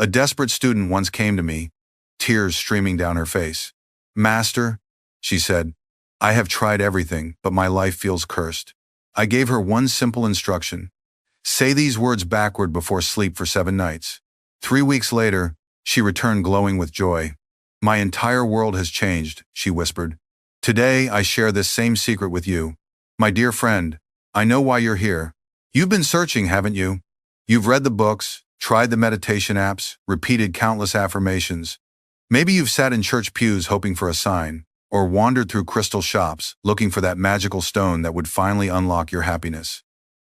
A desperate student once came to me, tears streaming down her face. "Master," she said, "I have tried everything, but my life feels cursed." I gave her one simple instruction. Say these words backward before sleep for 7 nights. 3 weeks later, she returned glowing with joy. "My entire world has changed," she whispered. "Today, I share this same secret with you. My dear friend, I know why you're here. You've been searching, haven't you? You've read the books, tried the meditation apps, repeated countless affirmations. Maybe you've sat in church pews hoping for a sign, or wandered through crystal shops looking for that magical stone that would finally unlock your happiness.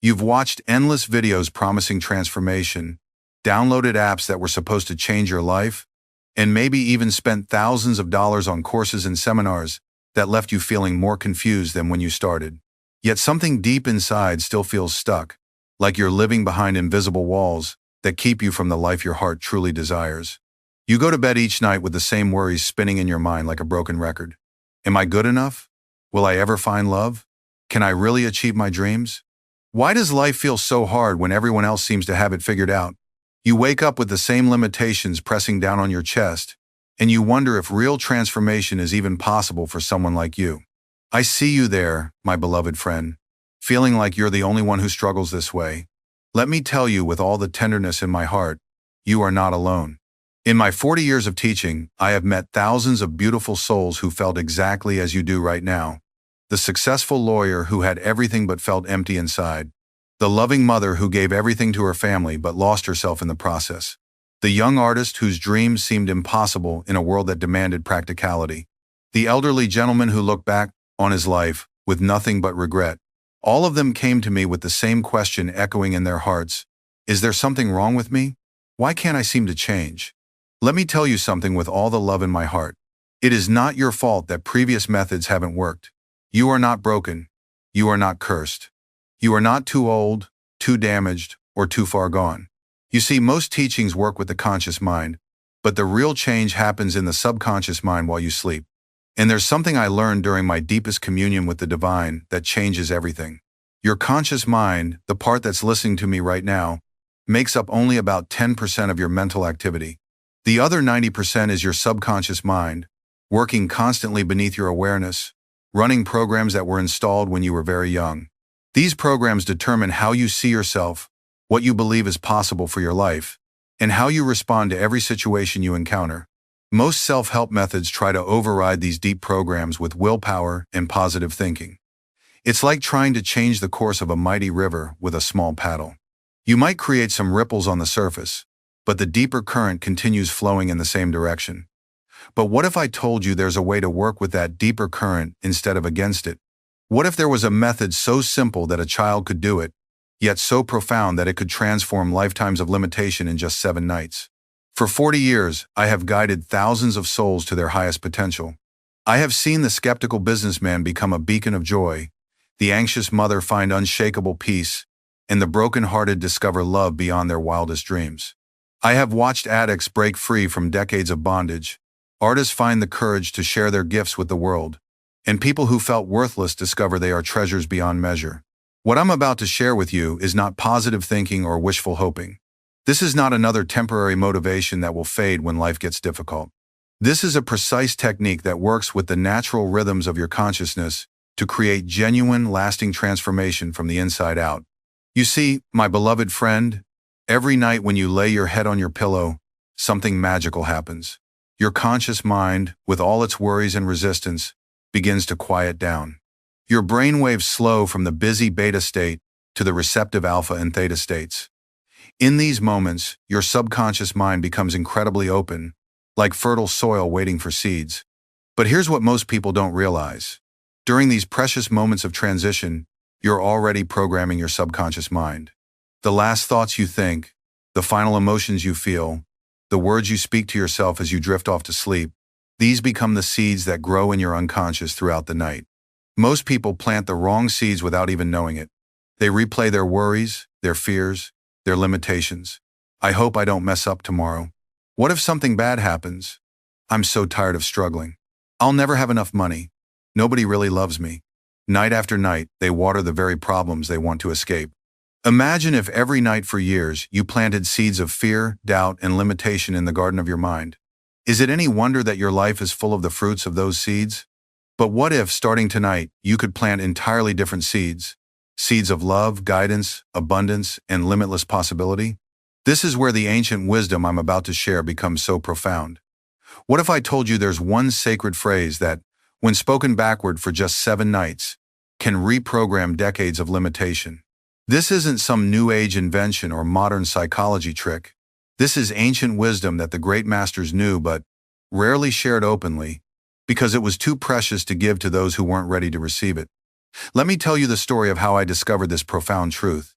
You've watched endless videos promising transformation, downloaded apps that were supposed to change your life, and maybe even spent thousands of dollars on courses and seminars that left you feeling more confused than when you started. Yet something deep inside still feels stuck, like you're living behind invisible walls that keep you from the life your heart truly desires. You go to bed each night with the same worries spinning in your mind like a broken record. Am I good enough? Will I ever find love? Can I really achieve my dreams? Why does life feel so hard when everyone else seems to have it figured out? You wake up with the same limitations pressing down on your chest, and you wonder if real transformation is even possible for someone like you. I see you there, my beloved friend, feeling like you're the only one who struggles this way. Let me tell you with all the tenderness in my heart, you are not alone. In my 40 years of teaching, I have met thousands of beautiful souls who felt exactly as you do right now. The successful lawyer who had everything but felt empty inside. The loving mother who gave everything to her family but lost herself in the process. The young artist whose dreams seemed impossible in a world that demanded practicality. The elderly gentleman who looked back on his life with nothing but regret. All of them came to me with the same question echoing in their hearts. Is there something wrong with me? Why can't I seem to change? Let me tell you something with all the love in my heart. It is not your fault that previous methods haven't worked. You are not broken. You are not cursed. You are not too old, too damaged, or too far gone. You see, most teachings work with the conscious mind, but the real change happens in the subconscious mind while you sleep. And there's something I learned during my deepest communion with the divine that changes everything. Your conscious mind, the part that's listening to me right now, makes up only about 10% of your mental activity. The other 90% is your subconscious mind, working constantly beneath your awareness, running programs that were installed when you were very young. These programs determine how you see yourself, what you believe is possible for your life, and how you respond to every situation you encounter. Most self-help methods try to override these deep programs with willpower and positive thinking. It's like trying to change the course of a mighty river with a small paddle. You might create some ripples on the surface, but the deeper current continues flowing in the same direction. But what if I told you there's a way to work with that deeper current instead of against it? What if there was a method so simple that a child could do it, yet so profound that it could transform lifetimes of limitation in just 7 nights? For 40 years, I have guided thousands of souls to their highest potential. I have seen the skeptical businessman become a beacon of joy, the anxious mother find unshakable peace, and the broken-hearted discover love beyond their wildest dreams. I have watched addicts break free from decades of bondage, artists find the courage to share their gifts with the world, and people who felt worthless discover they are treasures beyond measure. What I'm about to share with you is not positive thinking or wishful hoping. This is not another temporary motivation that will fade when life gets difficult. This is a precise technique that works with the natural rhythms of your consciousness to create genuine, lasting transformation from the inside out. You see, my beloved friend, every night when you lay your head on your pillow, something magical happens. Your conscious mind, with all its worries and resistance, begins to quiet down. Your brain waves slow from the busy beta state to the receptive alpha and theta states. In these moments, your subconscious mind becomes incredibly open, like fertile soil waiting for seeds. But here's what most people don't realize. During these precious moments of transition, you're already programming your subconscious mind. The last thoughts you think, the final emotions you feel, the words you speak to yourself as you drift off to sleep, these become the seeds that grow in your unconscious throughout the night. Most people plant the wrong seeds without even knowing it. They replay their worries, their fears, their limitations. I hope I don't mess up tomorrow. What if something bad happens? I'm so tired of struggling. I'll never have enough money. Nobody really loves me. Night after night, they water the very problems they want to escape. Imagine if every night for years you planted seeds of fear, doubt, and limitation in the garden of your mind. Is it any wonder that your life is full of the fruits of those seeds? But what if, starting tonight, you could plant entirely different seeds? Seeds of love, guidance, abundance, and limitless possibility? This is where the ancient wisdom I'm about to share becomes so profound. What if I told you there's one sacred phrase that, when spoken backward for just 7 nights, can reprogram decades of limitation? This isn't some new age invention or modern psychology trick. This is ancient wisdom that the great masters knew but rarely shared openly because it was too precious to give to those who weren't ready to receive it. Let me tell you the story of how I discovered this profound truth.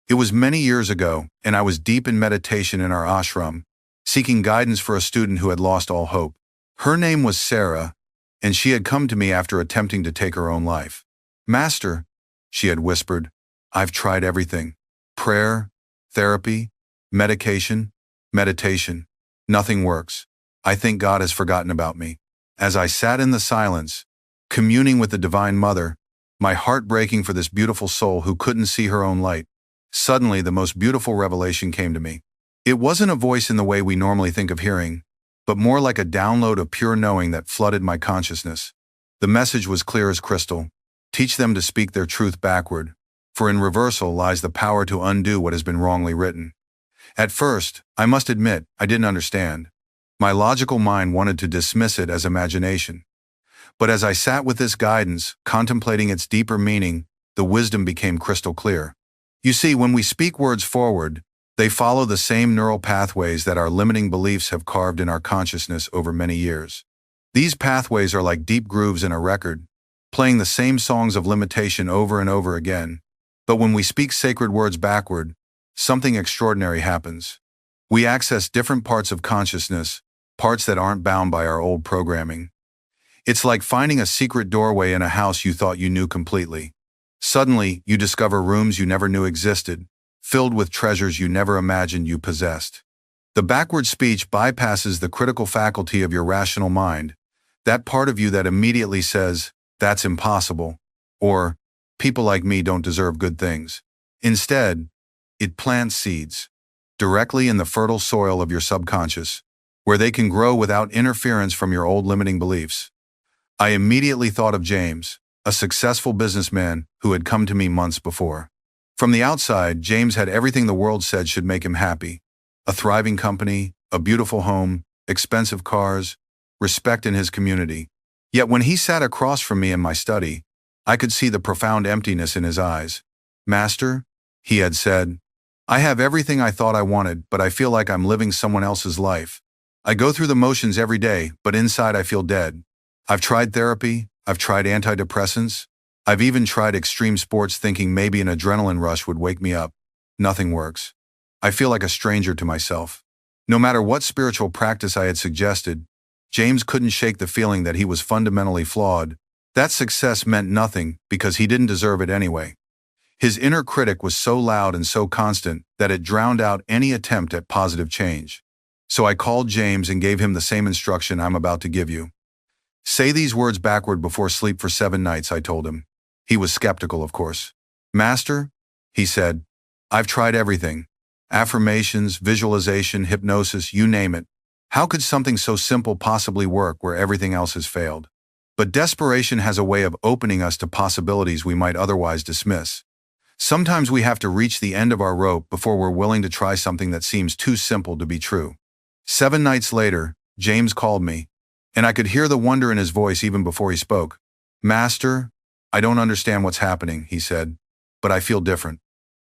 It was many years ago, and I was deep in meditation in our ashram, seeking guidance for a student who had lost all hope. Her name was Sarah, and she had come to me after attempting to take her own life. "Master," she had whispered, "I've tried everything. Prayer, therapy, medication, meditation. Nothing works. I think God has forgotten about me." As I sat in the silence, communing with the Divine Mother, my heart breaking for this beautiful soul who couldn't see her own light, suddenly the most beautiful revelation came to me. It wasn't a voice in the way we normally think of hearing, but more like a download of pure knowing that flooded my consciousness. The message was clear as crystal. Teach them to speak their truth backward, for in reversal lies the power to undo what has been wrongly written. At first, I must admit, I didn't understand. My logical mind wanted to dismiss it as imagination. But as I sat with this guidance, contemplating its deeper meaning, the wisdom became crystal clear. You see, when we speak words forward, they follow the same neural pathways that our limiting beliefs have carved in our consciousness over many years. These pathways are like deep grooves in a record, playing the same songs of limitation over and over again. But when we speak sacred words backward, something extraordinary happens. We access different parts of consciousness, parts that aren't bound by our old programming. It's like finding a secret doorway in a house you thought you knew completely. Suddenly, you discover rooms you never knew existed, filled with treasures you never imagined you possessed. The backward speech bypasses the critical faculty of your rational mind, that part of you that immediately says, "That's impossible," or "People like me don't deserve good things." Instead, it plants seeds directly in the fertile soil of your subconscious, where they can grow without interference from your old limiting beliefs. I immediately thought of James, a successful businessman who had come to me months before. From the outside, James had everything the world said should make him happy: a thriving company, a beautiful home, expensive cars, respect in his community. Yet when he sat across from me in my study, I could see the profound emptiness in his eyes. "Master," he had said, "I have everything I thought I wanted, but I feel like I'm living someone else's life. I go through the motions every day, but inside I feel dead. I've tried therapy, I've tried antidepressants, I've even tried extreme sports thinking maybe an adrenaline rush would wake me up. Nothing works. I feel like a stranger to myself." No matter what spiritual practice I had suggested, James couldn't shake the feeling that he was fundamentally flawed. That success meant nothing because he didn't deserve it anyway. His inner critic was so loud and so constant that it drowned out any attempt at positive change. So I called James and gave him the same instruction I'm about to give you. "Say these words backward before sleep for 7 nights, I told him. He was skeptical, of course. "Master," he said, "I've tried everything. Affirmations, visualization, hypnosis, you name it. How could something so simple possibly work where everything else has failed?" But desperation has a way of opening us to possibilities we might otherwise dismiss. Sometimes we have to reach the end of our rope before we're willing to try something that seems too simple to be true. 7 nights later, James called me, and I could hear the wonder in his voice even before he spoke. "Master, I don't understand what's happening," he said, "but I feel different.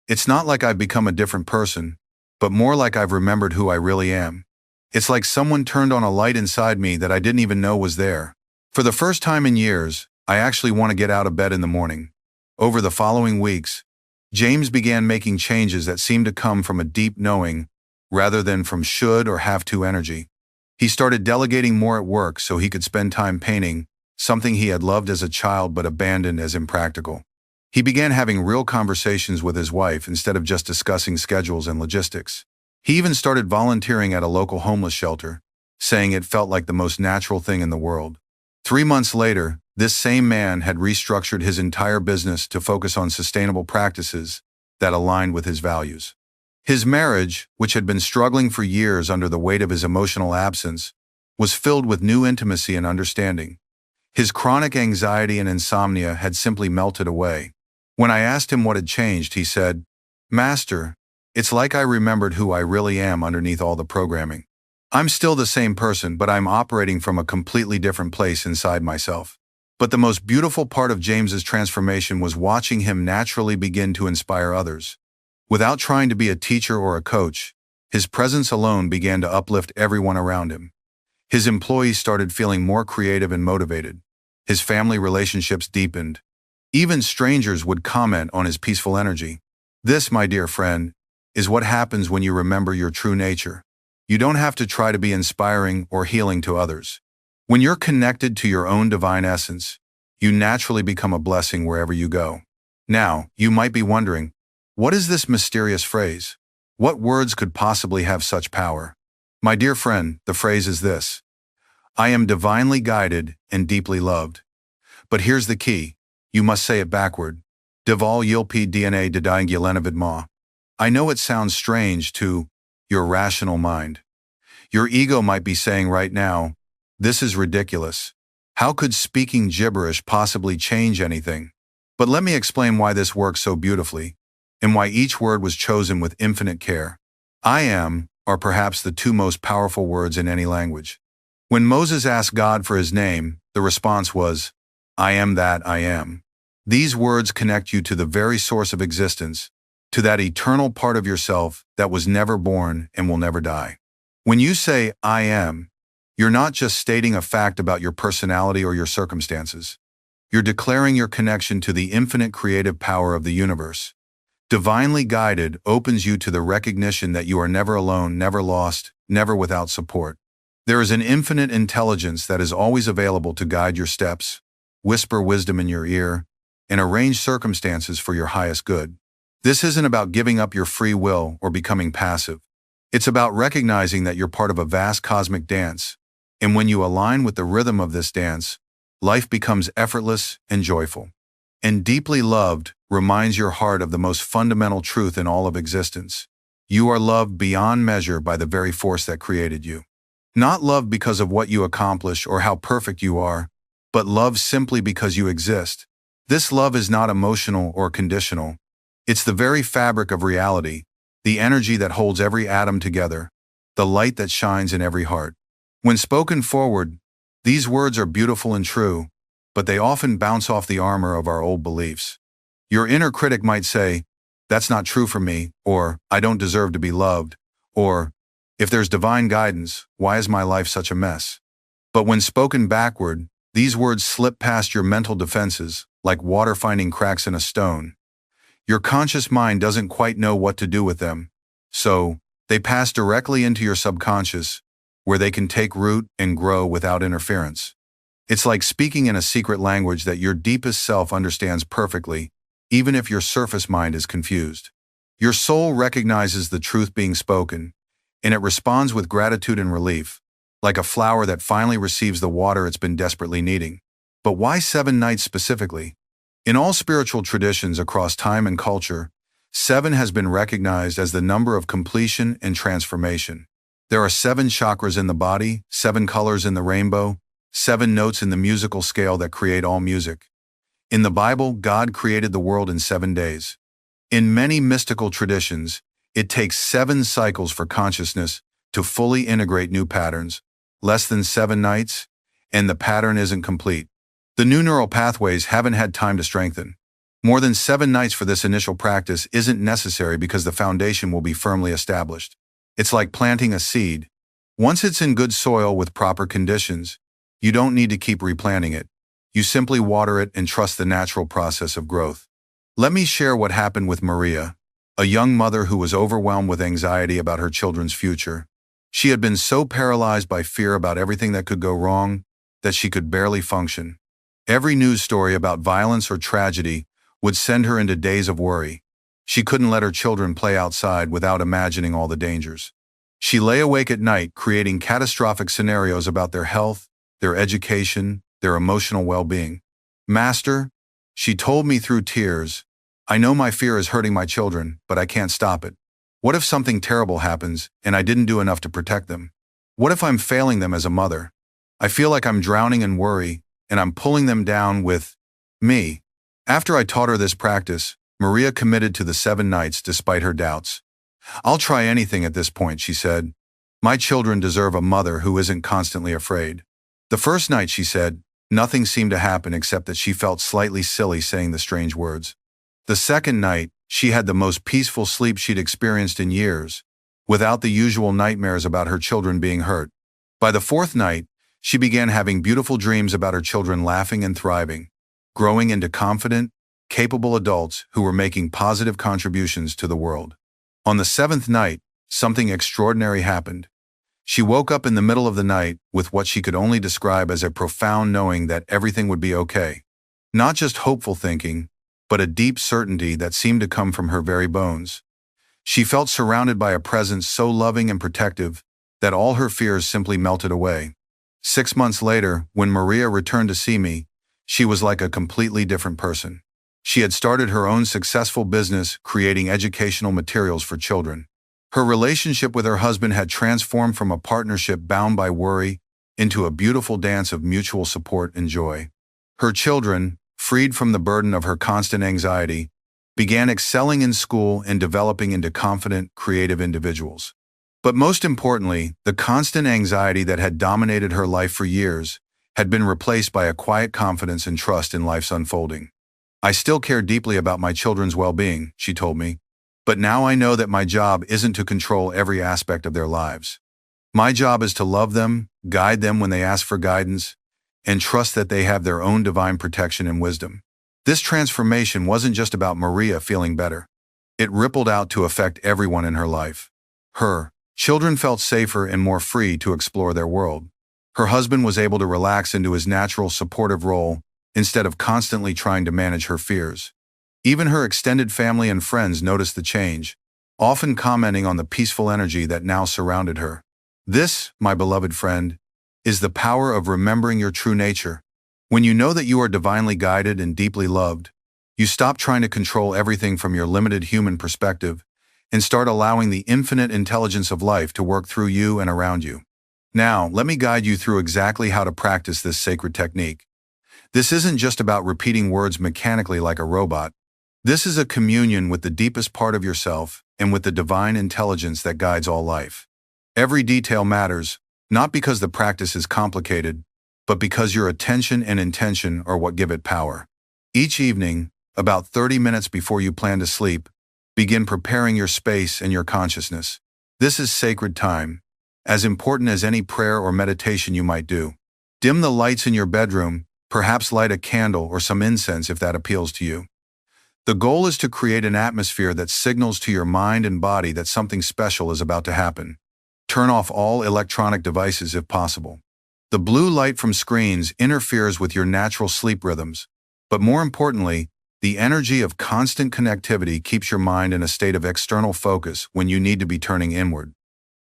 It's not like I've become a different person, but more like I've remembered who I really am. It's like someone turned on a light inside me that I didn't even know was there. For the first time in years, I actually want to get out of bed in the morning." Over the following weeks, James began making changes that seemed to come from a deep knowing rather than from should or have to energy. He started delegating more at work so he could spend time painting, something he had loved as a child but abandoned as impractical. He began having real conversations with his wife instead of just discussing schedules and logistics. He even started volunteering at a local homeless shelter, saying it felt like the most natural thing in the world. 3 months later, this same man had restructured his entire business to focus on sustainable practices, that aligned with his values. His marriage, which had been struggling for years under the weight of his emotional absence, was filled with new intimacy and understanding. His chronic anxiety and insomnia had simply melted away. When I asked him what had changed, he said, "Master, it's like I remembered who I really am underneath all the programming. I'm still the same person, but I'm operating from a completely different place inside myself." But the most beautiful part of James's transformation was watching him naturally begin to inspire others. Without trying to be a teacher or a coach, his presence alone began to uplift everyone around him. His employees started feeling more creative and motivated. His family relationships deepened. Even strangers would comment on his peaceful energy. This, my dear friend, is what happens when you remember your true nature. You don't have to try to be inspiring or healing to others. When you're connected to your own divine essence, you naturally become a blessing wherever you go. Now, you might be wondering, what is this mysterious phrase? What words could possibly have such power? My dear friend, the phrase is this: I am divinely guided and deeply loved. But here's the key. You must say it backward. Dival yilpi dna didang yelenavid ma. I know it sounds strange to your rational mind. Your ego might be saying right now, this is ridiculous. How could speaking gibberish possibly change anything? But let me explain why this works so beautifully, and why each word was chosen with infinite care. I am are perhaps the two most powerful words in any language. When Moses asked God for his name, the response was, I am that I am. These words connect you to the very source of existence, to that eternal part of yourself that was never born and will never die. When you say, I am, you're not just stating a fact about your personality or your circumstances. You're declaring your connection to the infinite creative power of the universe. Divinely guided opens you to the recognition that you are never alone, never lost, never without support. There is an infinite intelligence that is always available to guide your steps, whisper wisdom in your ear, and arrange circumstances for your highest good. This isn't about giving up your free will or becoming passive. It's about recognizing that you're part of a vast cosmic dance, and when you align with the rhythm of this dance, life becomes effortless and joyful. And deeply loved reminds your heart of the most fundamental truth in all of existence. You are loved beyond measure by the very force that created you. Not loved because of what you accomplish or how perfect you are, but loved simply because you exist. This love is not emotional or conditional. It's the very fabric of reality, the energy that holds every atom together, the light that shines in every heart. When spoken forward, these words are beautiful and true, but they often bounce off the armor of our old beliefs. Your inner critic might say, that's not true for me, or I don't deserve to be loved, or if there's divine guidance, why is my life such a mess? But when spoken backward, these words slip past your mental defenses, like water finding cracks in a stone. Your conscious mind doesn't quite know what to do with them, so they pass directly into your subconscious, where they can take root and grow without interference. It's like speaking in a secret language that your deepest self understands perfectly, even if your surface mind is confused. Your soul recognizes the truth being spoken, and it responds with gratitude and relief, like a flower that finally receives the water it's been desperately needing. But why 7 nights specifically? In all spiritual traditions across time and culture, 7 has been recognized as the number of completion and transformation. There are 7 chakras in the body, 7 colors in the rainbow, 7 notes in the musical scale that create all music. In the Bible, God created the world in 7 days. In many mystical traditions, it takes 7 cycles for consciousness to fully integrate new patterns. Less than 7 nights, and the pattern isn't complete. The new neural pathways haven't had time to strengthen. More than 7 nights for this initial practice isn't necessary because the foundation will be firmly established. It's like planting a seed. Once it's in good soil with proper conditions, you don't need to keep replanting it. You simply water it and trust the natural process of growth. Let me share what happened with Maria, a young mother who was overwhelmed with anxiety about her children's future. She had been so paralyzed by fear about everything that could go wrong that she could barely function. Every news story about violence or tragedy would send her into days of worry. She couldn't let her children play outside without imagining all the dangers. She lay awake at night creating catastrophic scenarios about their health, their education, their emotional well-being. Master, she told me through tears, I know my fear is hurting my children, but I can't stop it. What if something terrible happens and I didn't do enough to protect them? What if I'm failing them as a mother? I feel like I'm drowning in worry and I'm pulling them down with me. After I taught her this practice, Maria committed to the 7 nights despite her doubts. I'll try anything at this point, she said. My children deserve a mother who isn't constantly afraid. The first night, she said, nothing seemed to happen except that she felt slightly silly saying the strange words. The second night, she had the most peaceful sleep she'd experienced in years, without the usual nightmares about her children being hurt. By the 4th night, she began having beautiful dreams about her children laughing and thriving, growing into confident, capable adults who were making positive contributions to the world. On the 7th night, something extraordinary happened. She woke up in the middle of the night with what she could only describe as a profound knowing that everything would be okay. Not just hopeful thinking, but a deep certainty that seemed to come from her very bones. She felt surrounded by a presence so loving and protective that all her fears simply melted away. 6 months later, when Maria returned to see me, she was like a completely different person. She had started her own successful business creating educational materials for children. Her relationship with her husband had transformed from a partnership bound by worry into a beautiful dance of mutual support and joy. Her children, freed from the burden of her constant anxiety, began excelling in school and developing into confident, creative individuals. But most importantly, the constant anxiety that had dominated her life for years had been replaced by a quiet confidence and trust in life's unfolding. I still care deeply about my children's well-being, she told me, but now I know that my job isn't to control every aspect of their lives. My job is to love them, guide them when they ask for guidance, and trust that they have their own divine protection and wisdom. This transformation wasn't just about Maria feeling better. It rippled out to affect everyone in her life. Her children felt safer and more free to explore their world. Her husband was able to relax into his natural supportive role instead of constantly trying to manage her fears. Even her extended family and friends noticed the change, often commenting on the peaceful energy that now surrounded her. This, my beloved friend, is the power of remembering your true nature. When you know that you are divinely guided and deeply loved, you stop trying to control everything from your limited human perspective and start allowing the infinite intelligence of life to work through you and around you. Now, let me guide you through exactly how to practice this sacred technique. This isn't just about repeating words mechanically like a robot. This is a communion with the deepest part of yourself and with the divine intelligence that guides all life. Every detail matters, not because the practice is complicated, but because your attention and intention are what give it power. Each evening, about 30 minutes before you plan to sleep, begin preparing your space and your consciousness. This is sacred time, as important as any prayer or meditation you might do. Dim the lights in your bedroom, perhaps light a candle or some incense if that appeals to you. The goal is to create an atmosphere that signals to your mind and body that something special is about to happen. Turn off all electronic devices if possible. The blue light from screens interferes with your natural sleep rhythms, but more importantly, the energy of constant connectivity keeps your mind in a state of external focus when you need to be turning inward.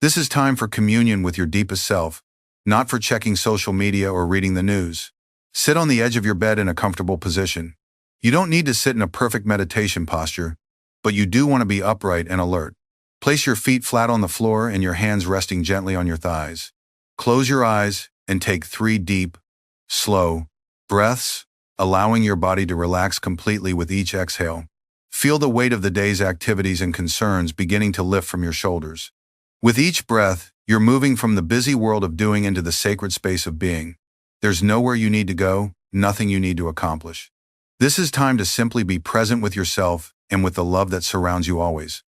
This is time for communion with your deepest self, not for checking social media or reading the news. Sit on the edge of your bed in a comfortable position. You don't need to sit in a perfect meditation posture, but you do want to be upright and alert. Place your feet flat on the floor and your hands resting gently on your thighs. Close your eyes and take 3 deep, slow breaths, allowing your body to relax completely with each exhale. Feel the weight of the day's activities and concerns beginning to lift from your shoulders. With each breath, you're moving from the busy world of doing into the sacred space of being. There's nowhere you need to go, nothing you need to accomplish. This is time to simply be present with yourself and with the love that surrounds you always.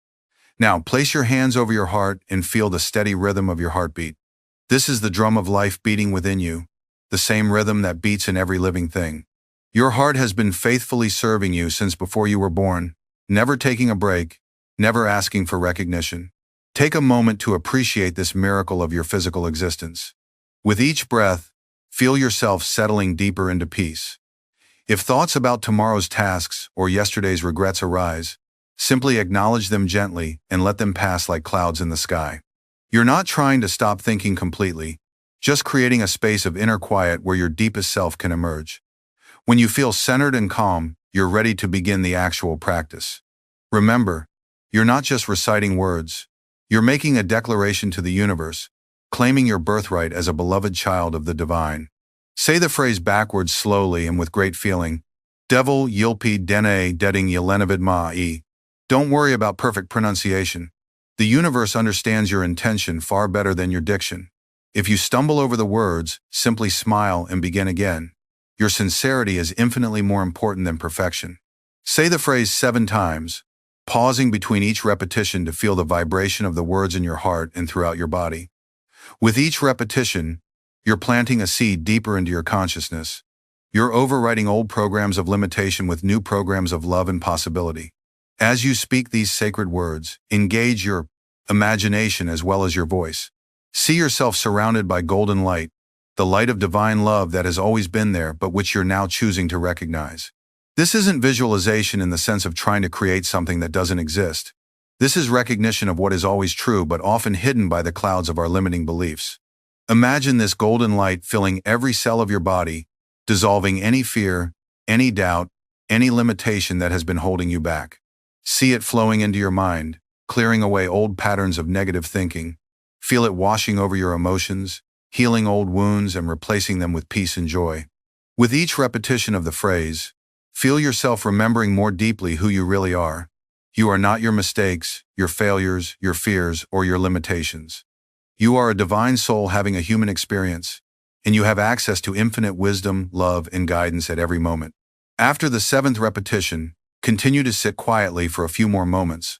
Now, place your hands over your heart and feel the steady rhythm of your heartbeat. This is the drum of life beating within you, the same rhythm that beats in every living thing. Your heart has been faithfully serving you since before you were born, never taking a break, never asking for recognition. Take a moment to appreciate this miracle of your physical existence. With each breath, feel yourself settling deeper into peace. If thoughts about tomorrow's tasks or yesterday's regrets arise, simply acknowledge them gently and let them pass like clouds in the sky. You're not trying to stop thinking completely, just creating a space of inner quiet where your deepest self can emerge. When you feel centered and calm, you're ready to begin the actual practice. Remember, you're not just reciting words. You're making a declaration to the universe, claiming your birthright as a beloved child of the divine. Say the phrase backwards slowly and with great feeling. Devil yilpi dene deding yelenavid ma'i. Don't worry about perfect pronunciation. The universe understands your intention far better than your diction. If you stumble over the words, simply smile and begin again. Your sincerity is infinitely more important than perfection. Say the phrase 7 times, pausing between each repetition to feel the vibration of the words in your heart and throughout your body. With each repetition, you're planting a seed deeper into your consciousness. You're overwriting old programs of limitation with new programs of love and possibility. As you speak these sacred words, engage your imagination as well as your voice. See yourself surrounded by golden light, the light of divine love that has always been there but which you're now choosing to recognize. This isn't visualization in the sense of trying to create something that doesn't exist. This is recognition of what is always true but often hidden by the clouds of our limiting beliefs. Imagine this golden light filling every cell of your body, dissolving any fear, any doubt, any limitation that has been holding you back. See it flowing into your mind, clearing away old patterns of negative thinking. Feel it washing over your emotions, healing old wounds and replacing them with peace and joy. With each repetition of the phrase, feel yourself remembering more deeply who you really are. You are not your mistakes, your failures, your fears, or your limitations. You are a divine soul having a human experience, and you have access to infinite wisdom, love, and guidance at every moment. After the 7th repetition, continue to sit quietly for a few more moments,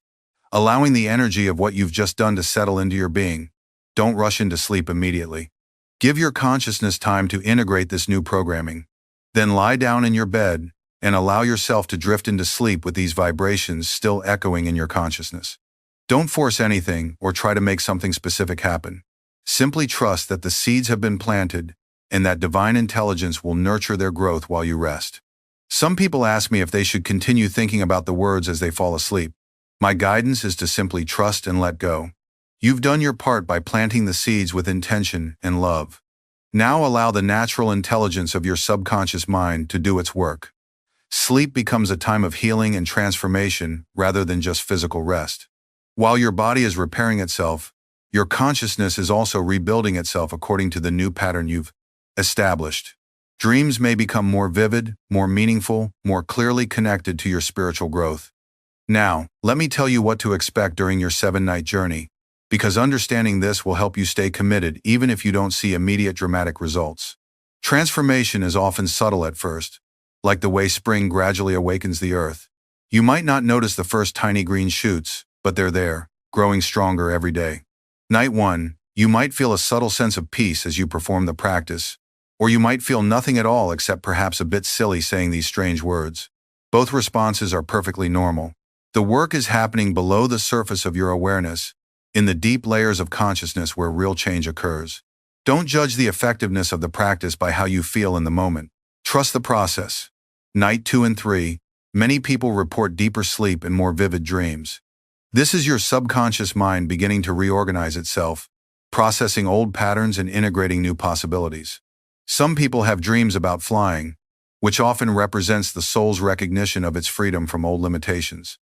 allowing the energy of what you've just done to settle into your being. Don't rush into sleep immediately. Give your consciousness time to integrate this new programming. Then lie down in your bed and allow yourself to drift into sleep with these vibrations still echoing in your consciousness. Don't force anything or try to make something specific happen. Simply trust that the seeds have been planted and that divine intelligence will nurture their growth while you rest. Some people ask me if they should continue thinking about the words as they fall asleep. My guidance is to simply trust and let go. You've done your part by planting the seeds with intention and love. Now allow the natural intelligence of your subconscious mind to do its work. Sleep becomes a time of healing and transformation rather than just physical rest. While your body is repairing itself, your consciousness is also rebuilding itself according to the new pattern you've established. Dreams may become more vivid, more meaningful, more clearly connected to your spiritual growth. Now, let me tell you what to expect during your 7-night journey, because understanding this will help you stay committed even if you don't see immediate dramatic results. Transformation is often subtle at first, like the way spring gradually awakens the earth. You might not notice the first tiny green shoots, but they're there, growing stronger every day. Night 1, you might feel a subtle sense of peace as you perform the practice, or you might feel nothing at all except perhaps a bit silly saying these strange words. Both responses are perfectly normal. The work is happening below the surface of your awareness, in the deep layers of consciousness where real change occurs. Don't judge the effectiveness of the practice by how you feel in the moment. Trust the process. Night 2 and 3, many people report deeper sleep and more vivid dreams. This is your subconscious mind beginning to reorganize itself, processing old patterns and integrating new possibilities. Some people have dreams about flying, which often represents the soul's recognition of its freedom from old limitations.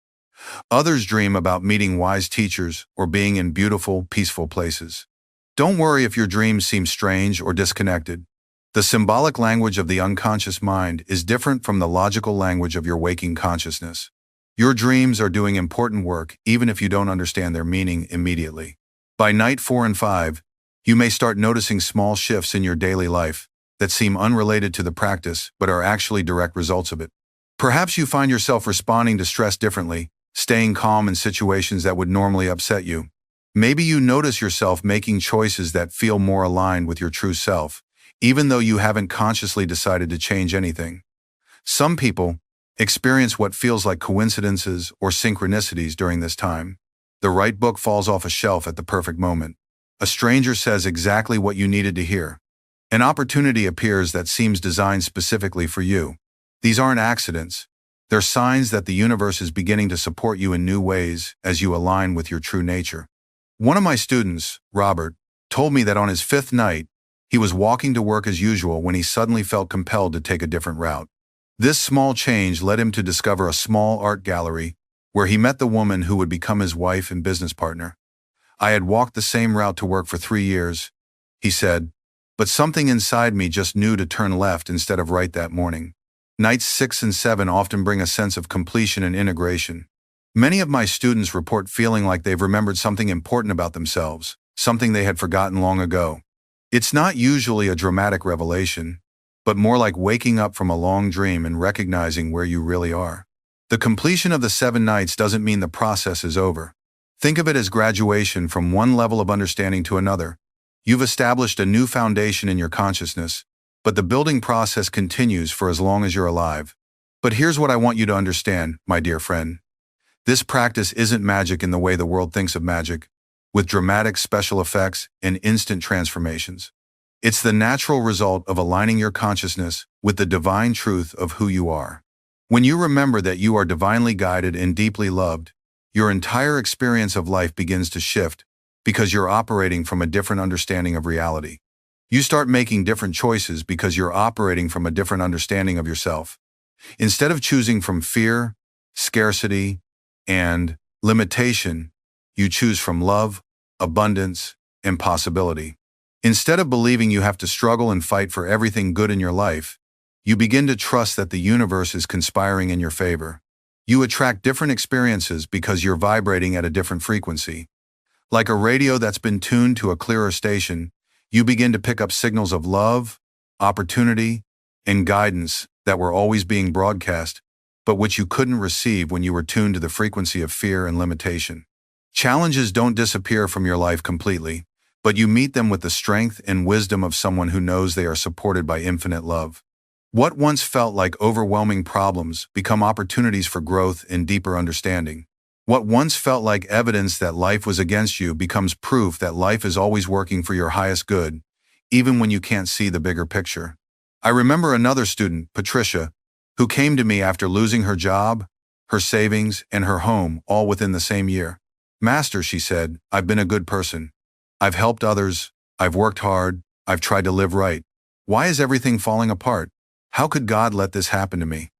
Others dream about meeting wise teachers or being in beautiful, peaceful places. Don't worry if your dreams seem strange or disconnected. The symbolic language of the unconscious mind is different from the logical language of your waking consciousness. Your dreams are doing important work even if you don't understand their meaning immediately. By night 4 and 5, you may start noticing small shifts in your daily life that seem unrelated to the practice but are actually direct results of it. Perhaps you find yourself responding to stress differently, staying calm in situations that would normally upset you. Maybe you notice yourself making choices that feel more aligned with your true self, even though you haven't consciously decided to change anything. Some people experience what feels like coincidences or synchronicities during this time. The right book falls off a shelf at the perfect moment. A stranger says exactly what you needed to hear. An opportunity appears that seems designed specifically for you. These aren't accidents. They're signs that the universe is beginning to support you in new ways as you align with your true nature. One of my students, Robert, told me that on his 5th night, he was walking to work as usual when he suddenly felt compelled to take a different route. This small change led him to discover a small art gallery where he met the woman who would become his wife and business partner. I had walked the same route to work for 3 years, he said, but something inside me just knew to turn left instead of right that morning. Nights 6 and 7 often bring a sense of completion and integration. Many of my students report feeling like they've remembered something important about themselves, something they had forgotten long ago. It's not usually a dramatic revelation, but more like waking up from a long dream and recognizing where you really are. The completion of the 7 nights doesn't mean the process is over. Think of it as graduation from one level of understanding to another. You've established a new foundation in your consciousness, but the building process continues for as long as you're alive. But here's what I want you to understand, my dear friend. This practice isn't magic in the way the world thinks of magic, with dramatic special effects and instant transformations. It's the natural result of aligning your consciousness with the divine truth of who you are. When you remember that you are divinely guided and deeply loved, your entire experience of life begins to shift because you're operating from a different understanding of reality. You start making different choices because you're operating from a different understanding of yourself. Instead of choosing from fear, scarcity, and limitation, you choose from love, abundance, and possibility. Instead of believing you have to struggle and fight for everything good in your life, you begin to trust that the universe is conspiring in your favor. You attract different experiences because you're vibrating at a different frequency. Like a radio that's been tuned to a clearer station, you begin to pick up signals of love, opportunity, and guidance that were always being broadcast, but which you couldn't receive when you were tuned to the frequency of fear and limitation. Challenges don't disappear from your life completely, but you meet them with the strength and wisdom of someone who knows they are supported by infinite love. What once felt like overwhelming problems become opportunities for growth and deeper understanding. What once felt like evidence that life was against you becomes proof that life is always working for your highest good, even when you can't see the bigger picture. I remember another student, Patricia, who came to me after losing her job, her savings, and her home all within the same year. "Master," she said, "I've been a good person. I've helped others, I've worked hard, I've tried to live right. Why is everything falling apart? How could God let this happen to me?"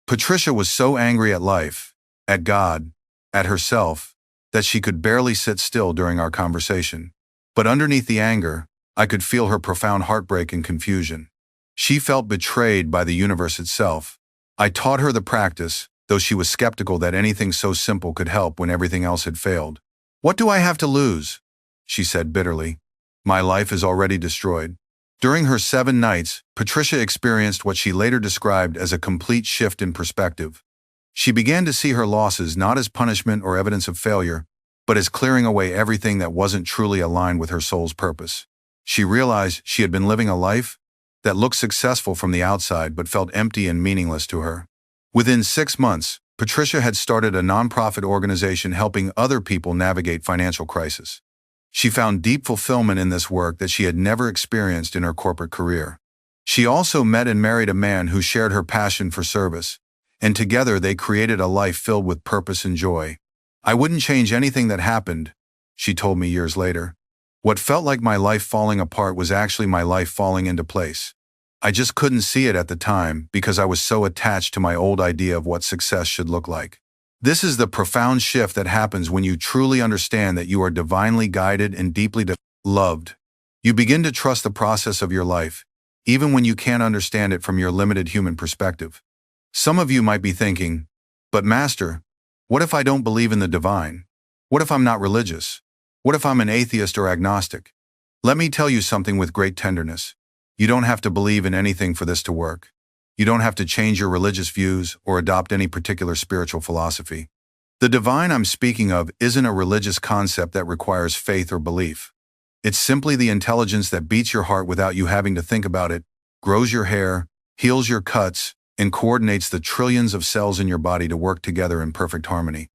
Patricia was so angry at life, at God, at herself, that she could barely sit still during our conversation. But underneath the anger, I could feel her profound heartbreak and confusion. She felt betrayed by the universe itself. I taught her the practice, though she was skeptical that anything so simple could help when everything else had failed. "What do I have to lose?" she said bitterly. "My life is already destroyed." During her 7 nights, Patricia experienced what she later described as a complete shift in perspective. She began to see her losses not as punishment or evidence of failure, but as clearing away everything that wasn't truly aligned with her soul's purpose. She realized she had been living a life that looked successful from the outside but felt empty and meaningless to her. Within 6 months, Patricia had started a nonprofit organization helping other people navigate financial crisis. She found deep fulfillment in this work that she had never experienced in her corporate career. She also met and married a man who shared her passion for service, and together they created a life filled with purpose and joy. "I wouldn't change anything that happened," she told me years later. "What felt like my life falling apart was actually my life falling into place. I just couldn't see it at the time because I was so attached to my old idea of what success should look like." This is the profound shift that happens when you truly understand that you are divinely guided and deeply loved. You begin to trust the process of your life, even when you can't understand it from your limited human perspective. Some of you might be thinking, "But Master, what if I don't believe in the divine? What if I'm not religious? What if I'm an atheist or agnostic?" Let me tell you something with great tenderness. You don't have to believe in anything for this to work. You don't have to change your religious views or adopt any particular spiritual philosophy. The divine I'm speaking of isn't a religious concept that requires faith or belief. It's simply the intelligence that beats your heart without you having to think about it, grows your hair, heals your cuts, and coordinates the trillions of cells in your body to work together in perfect harmony.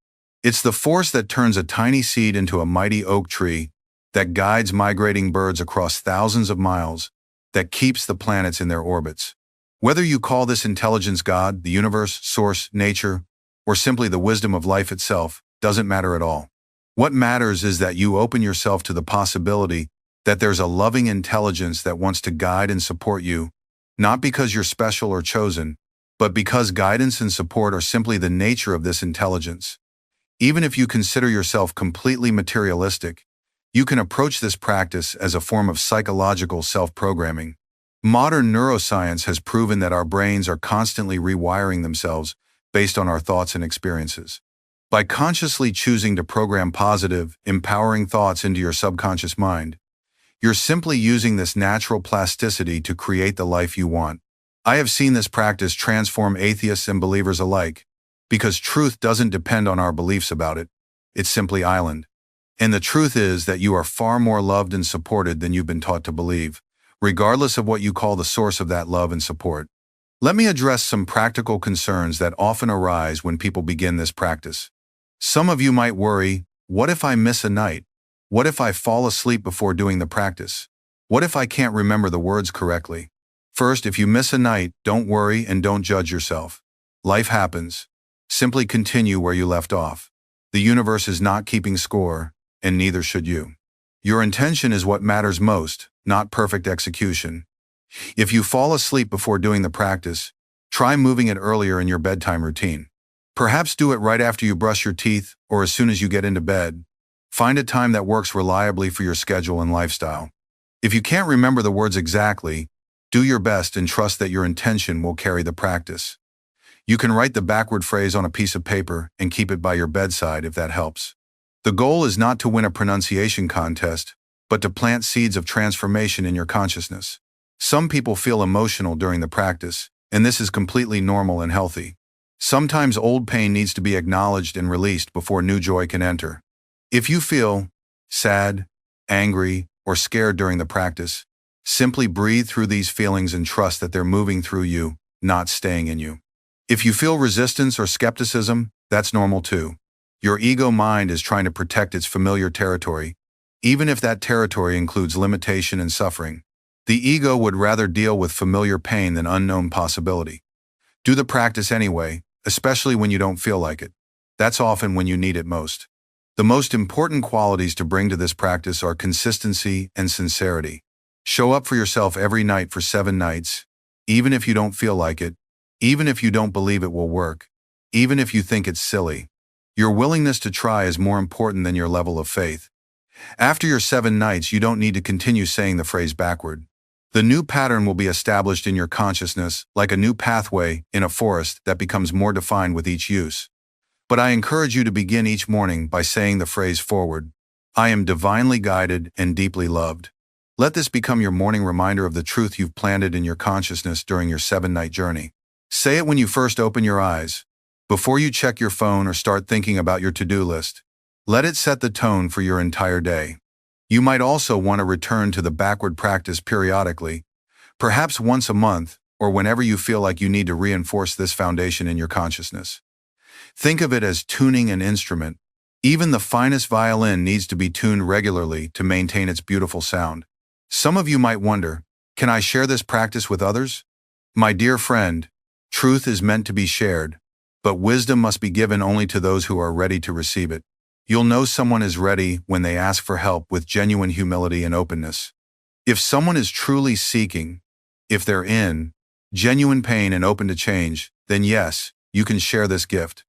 It's the force that turns a tiny seed into a mighty oak tree, that guides migrating birds across thousands of miles, that keeps the planets in their orbits. Whether you call this intelligence God, the universe, source, nature, or simply the wisdom of life itself, doesn't matter at all. What matters is that you open yourself to the possibility that there's a loving intelligence that wants to guide and support you, not because you're special or chosen, but because guidance and support are simply the nature of this intelligence. Even if you consider yourself completely materialistic, you can approach this practice as a form of psychological self-programming. Modern neuroscience has proven that our brains are constantly rewiring themselves based on our thoughts and experiences. By consciously choosing to program positive, empowering thoughts into your subconscious mind, you're simply using this natural plasticity to create the life you want. I have seen this practice transform atheists and believers alike, because truth doesn't depend on our beliefs about it. It's simply island. And the truth is that you are far more loved and supported than you've been taught to believe, regardless of what you call the source of that love and support. Let me address some practical concerns that often arise when people begin this practice. Some of you might worry, what if I miss a night? What if I fall asleep before doing the practice? What if I can't remember the words correctly? First, if you miss a night, don't worry and don't judge yourself. Life happens. Simply continue where you left off. The universe is not keeping score, and neither should you. Your intention is what matters most, not perfect execution. If you fall asleep before doing the practice, try moving it earlier in your bedtime routine. Perhaps do it right after you brush your teeth or as soon as you get into bed. Find a time that works reliably for your schedule and lifestyle. If you can't remember the words exactly, do your best and trust that your intention will carry the practice. You can write the backward phrase on a piece of paper and keep it by your bedside if that helps. The goal is not to win a pronunciation contest, but to plant seeds of transformation in your consciousness. Some people feel emotional during the practice, and this is completely normal and healthy. Sometimes old pain needs to be acknowledged and released before new joy can enter. If you feel sad, angry, or scared during the practice, simply breathe through these feelings and trust that they're moving through you, not staying in you. If you feel resistance or skepticism, that's normal too. Your ego mind is trying to protect its familiar territory, even if that territory includes limitation and suffering. The ego would rather deal with familiar pain than unknown possibility. Do the practice anyway, especially when you don't feel like it. That's often when you need it most. The most important qualities to bring to this practice are consistency and sincerity. Show up for yourself every night for 7 nights, even if you don't feel like it, even if you don't believe it will work, even if you think it's silly. Your willingness to try is more important than your level of faith. After your 7 nights, you don't need to continue saying the phrase backward. The new pattern will be established in your consciousness like a new pathway in a forest that becomes more defined with each use. But I encourage you to begin each morning by saying the phrase forward. I am divinely guided and deeply loved. Let this become your morning reminder of the truth you've planted in your consciousness during your 7-night journey. Say it when you first open your eyes, before you check your phone or start thinking about your to-do list. Let it set the tone for your entire day. You might also want to return to the backward practice periodically, perhaps once a month or whenever you feel like you need to reinforce this foundation in your consciousness. Think of it as tuning an instrument. Even the finest violin needs to be tuned regularly to maintain its beautiful sound. Some of you might wonder, can I share this practice with others? My dear friend, truth is meant to be shared, but wisdom must be given only to those who are ready to receive it. You'll know someone is ready when they ask for help with genuine humility and openness. If someone is truly seeking, if they're in genuine pain and open to change, then yes, you can share this gift.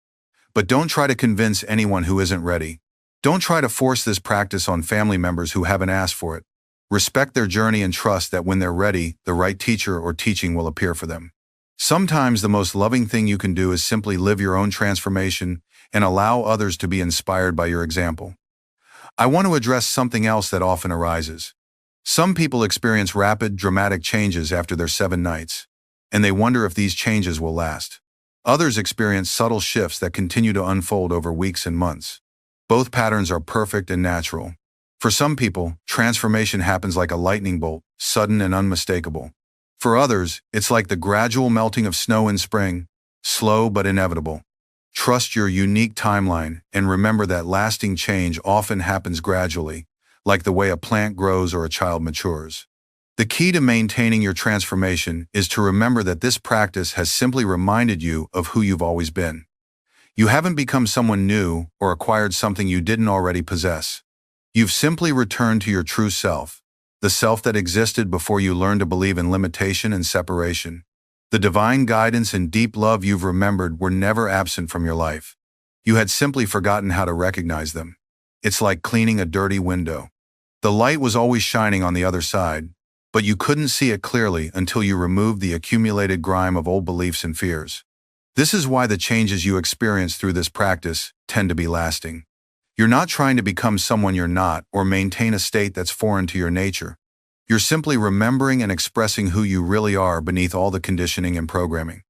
But don't try to convince anyone who isn't ready. Don't try to force this practice on family members who haven't asked for it. Respect their journey and trust that when they're ready, the right teacher or teaching will appear for them. Sometimes the most loving thing you can do is simply live your own transformation and allow others to be inspired by your example. I want to address something else that often arises. Some people experience rapid, dramatic changes after their 7 nights, and they wonder if these changes will last. Others experience subtle shifts that continue to unfold over weeks and months. Both patterns are perfect and natural. For some people, transformation happens like a lightning bolt, sudden and unmistakable. For others, it's like the gradual melting of snow in spring, slow but inevitable. Trust your unique timeline and remember that lasting change often happens gradually, like the way a plant grows or a child matures. The key to maintaining your transformation is to remember that this practice has simply reminded you of who you've always been. You haven't become someone new or acquired something you didn't already possess. You've simply returned to your true self, the self that existed before you learned to believe in limitation and separation. The divine guidance and deep love you've remembered were never absent from your life. You had simply forgotten how to recognize them. It's like cleaning a dirty window. The light was always shining on the other side, but you couldn't see it clearly until you removed the accumulated grime of old beliefs and fears. This is why the changes you experience through this practice tend to be lasting. You're not trying to become someone you're not or maintain a state that's foreign to your nature. You're simply remembering and expressing who you really are beneath all the conditioning and programming.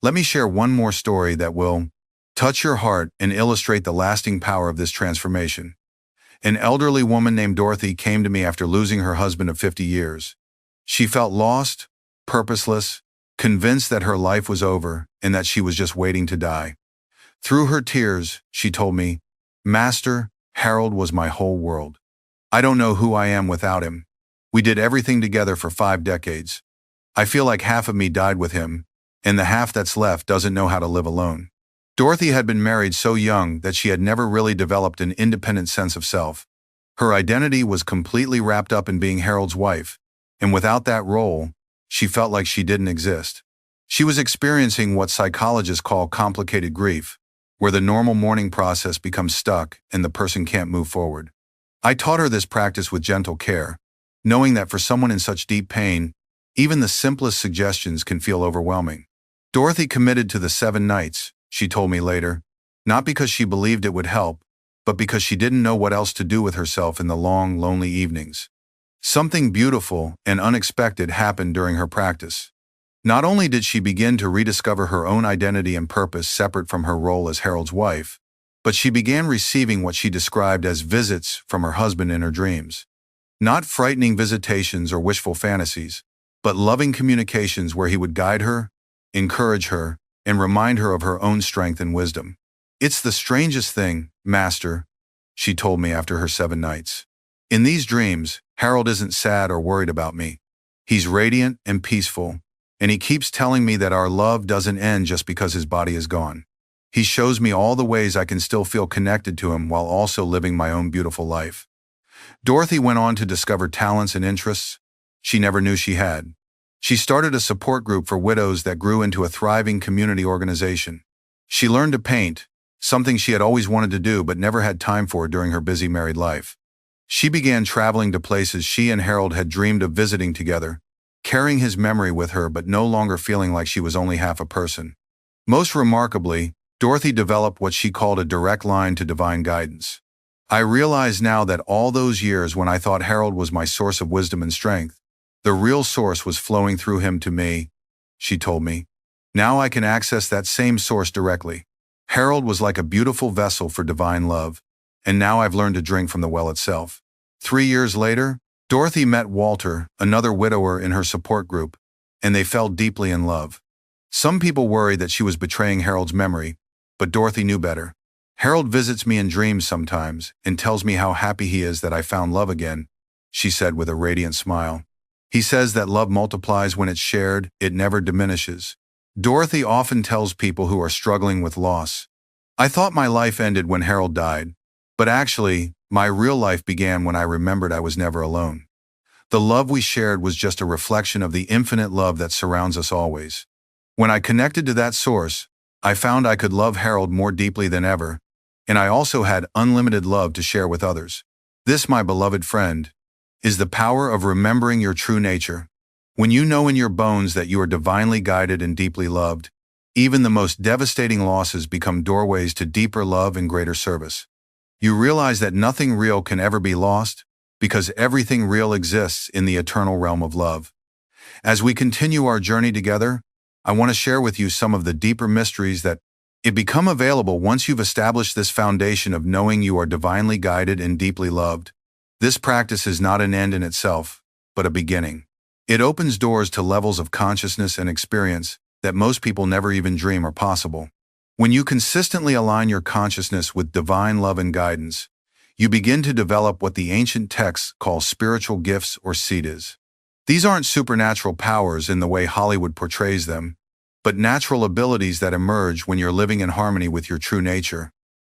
Let me share one more story that will touch your heart and illustrate the lasting power of this transformation. An elderly woman named Dorothy came to me after losing her husband of 50 years. She felt lost, purposeless, convinced that her life was over and that she was just waiting to die. Through her tears, she told me, "Master, Harold was my whole world. I don't know who I am without him. We did everything together for 5 decades. I feel like half of me died with him, and the half that's left doesn't know how to live alone." Dorothy had been married so young that she had never really developed an independent sense of self. Her identity was completely wrapped up in being Harold's wife, and without that role, she felt like she didn't exist. She was experiencing what psychologists call complicated grief, where the normal mourning process becomes stuck and the person can't move forward. I taught her this practice with gentle care, knowing that for someone in such deep pain, even the simplest suggestions can feel overwhelming. Dorothy committed to the 7 nights, she told me later, not because she believed it would help, but because she didn't know what else to do with herself in the long, lonely evenings. Something beautiful and unexpected happened during her practice. Not only did she begin to rediscover her own identity and purpose separate from her role as Harold's wife, but she began receiving what she described as visits from her husband in her dreams. Not frightening visitations or wishful fantasies, but loving communications where he would guide her, encourage her, and remind her of her own strength and wisdom. "It's the strangest thing, Master," she told me after her 7 nights. "In these dreams, Harold isn't sad or worried about me. He's radiant and peaceful, and he keeps telling me that our love doesn't end just because his body is gone. He shows me all the ways I can still feel connected to him while also living my own beautiful life." Dorothy went on to discover talents and interests she never knew she had. She started a support group for widows that grew into a thriving community organization. She learned to paint, something she had always wanted to do but never had time for during her busy married life. She began traveling to places she and Harold had dreamed of visiting together, carrying his memory with her but no longer feeling like she was only half a person. Most remarkably, Dorothy developed what she called a direct line to divine guidance. "I realize now that all those years when I thought Harold was my source of wisdom and strength, the real source was flowing through him to me," she told me. "Now I can access that same source directly. Harold was like a beautiful vessel for divine love, and now I've learned to drink from the well itself." 3 years later, Dorothy met Walter, another widower in her support group, and they fell deeply in love. Some people worried that she was betraying Harold's memory, but Dorothy knew better. "Harold visits me in dreams sometimes and tells me how happy he is that I found love again," she said with a radiant smile. "He says that love multiplies when it's shared, it never diminishes." Dorothy often tells people who are struggling with loss, "I thought my life ended when Harold died, but actually, my real life began when I remembered I was never alone. The love we shared was just a reflection of the infinite love that surrounds us always. When I connected to that source, I found I could love Harold more deeply than ever, and I also had unlimited love to share with others. This, my beloved friend, is the power of remembering your true nature. When you know in your bones that you are divinely guided and deeply loved, even the most devastating losses become doorways to deeper love and greater service. You realize that nothing real can ever be lost, because everything real exists in the eternal realm of love. As we continue our journey together, I want to share with you some of the deeper mysteries that become available once you've established this foundation of knowing you are divinely guided and deeply loved. This practice is not an end in itself, but a beginning. It opens doors to levels of consciousness and experience that most people never even dream are possible. When you consistently align your consciousness with divine love and guidance, you begin to develop what the ancient texts call spiritual gifts or siddhis. These aren't supernatural powers in the way Hollywood portrays them, but natural abilities that emerge when you're living in harmony with your true nature.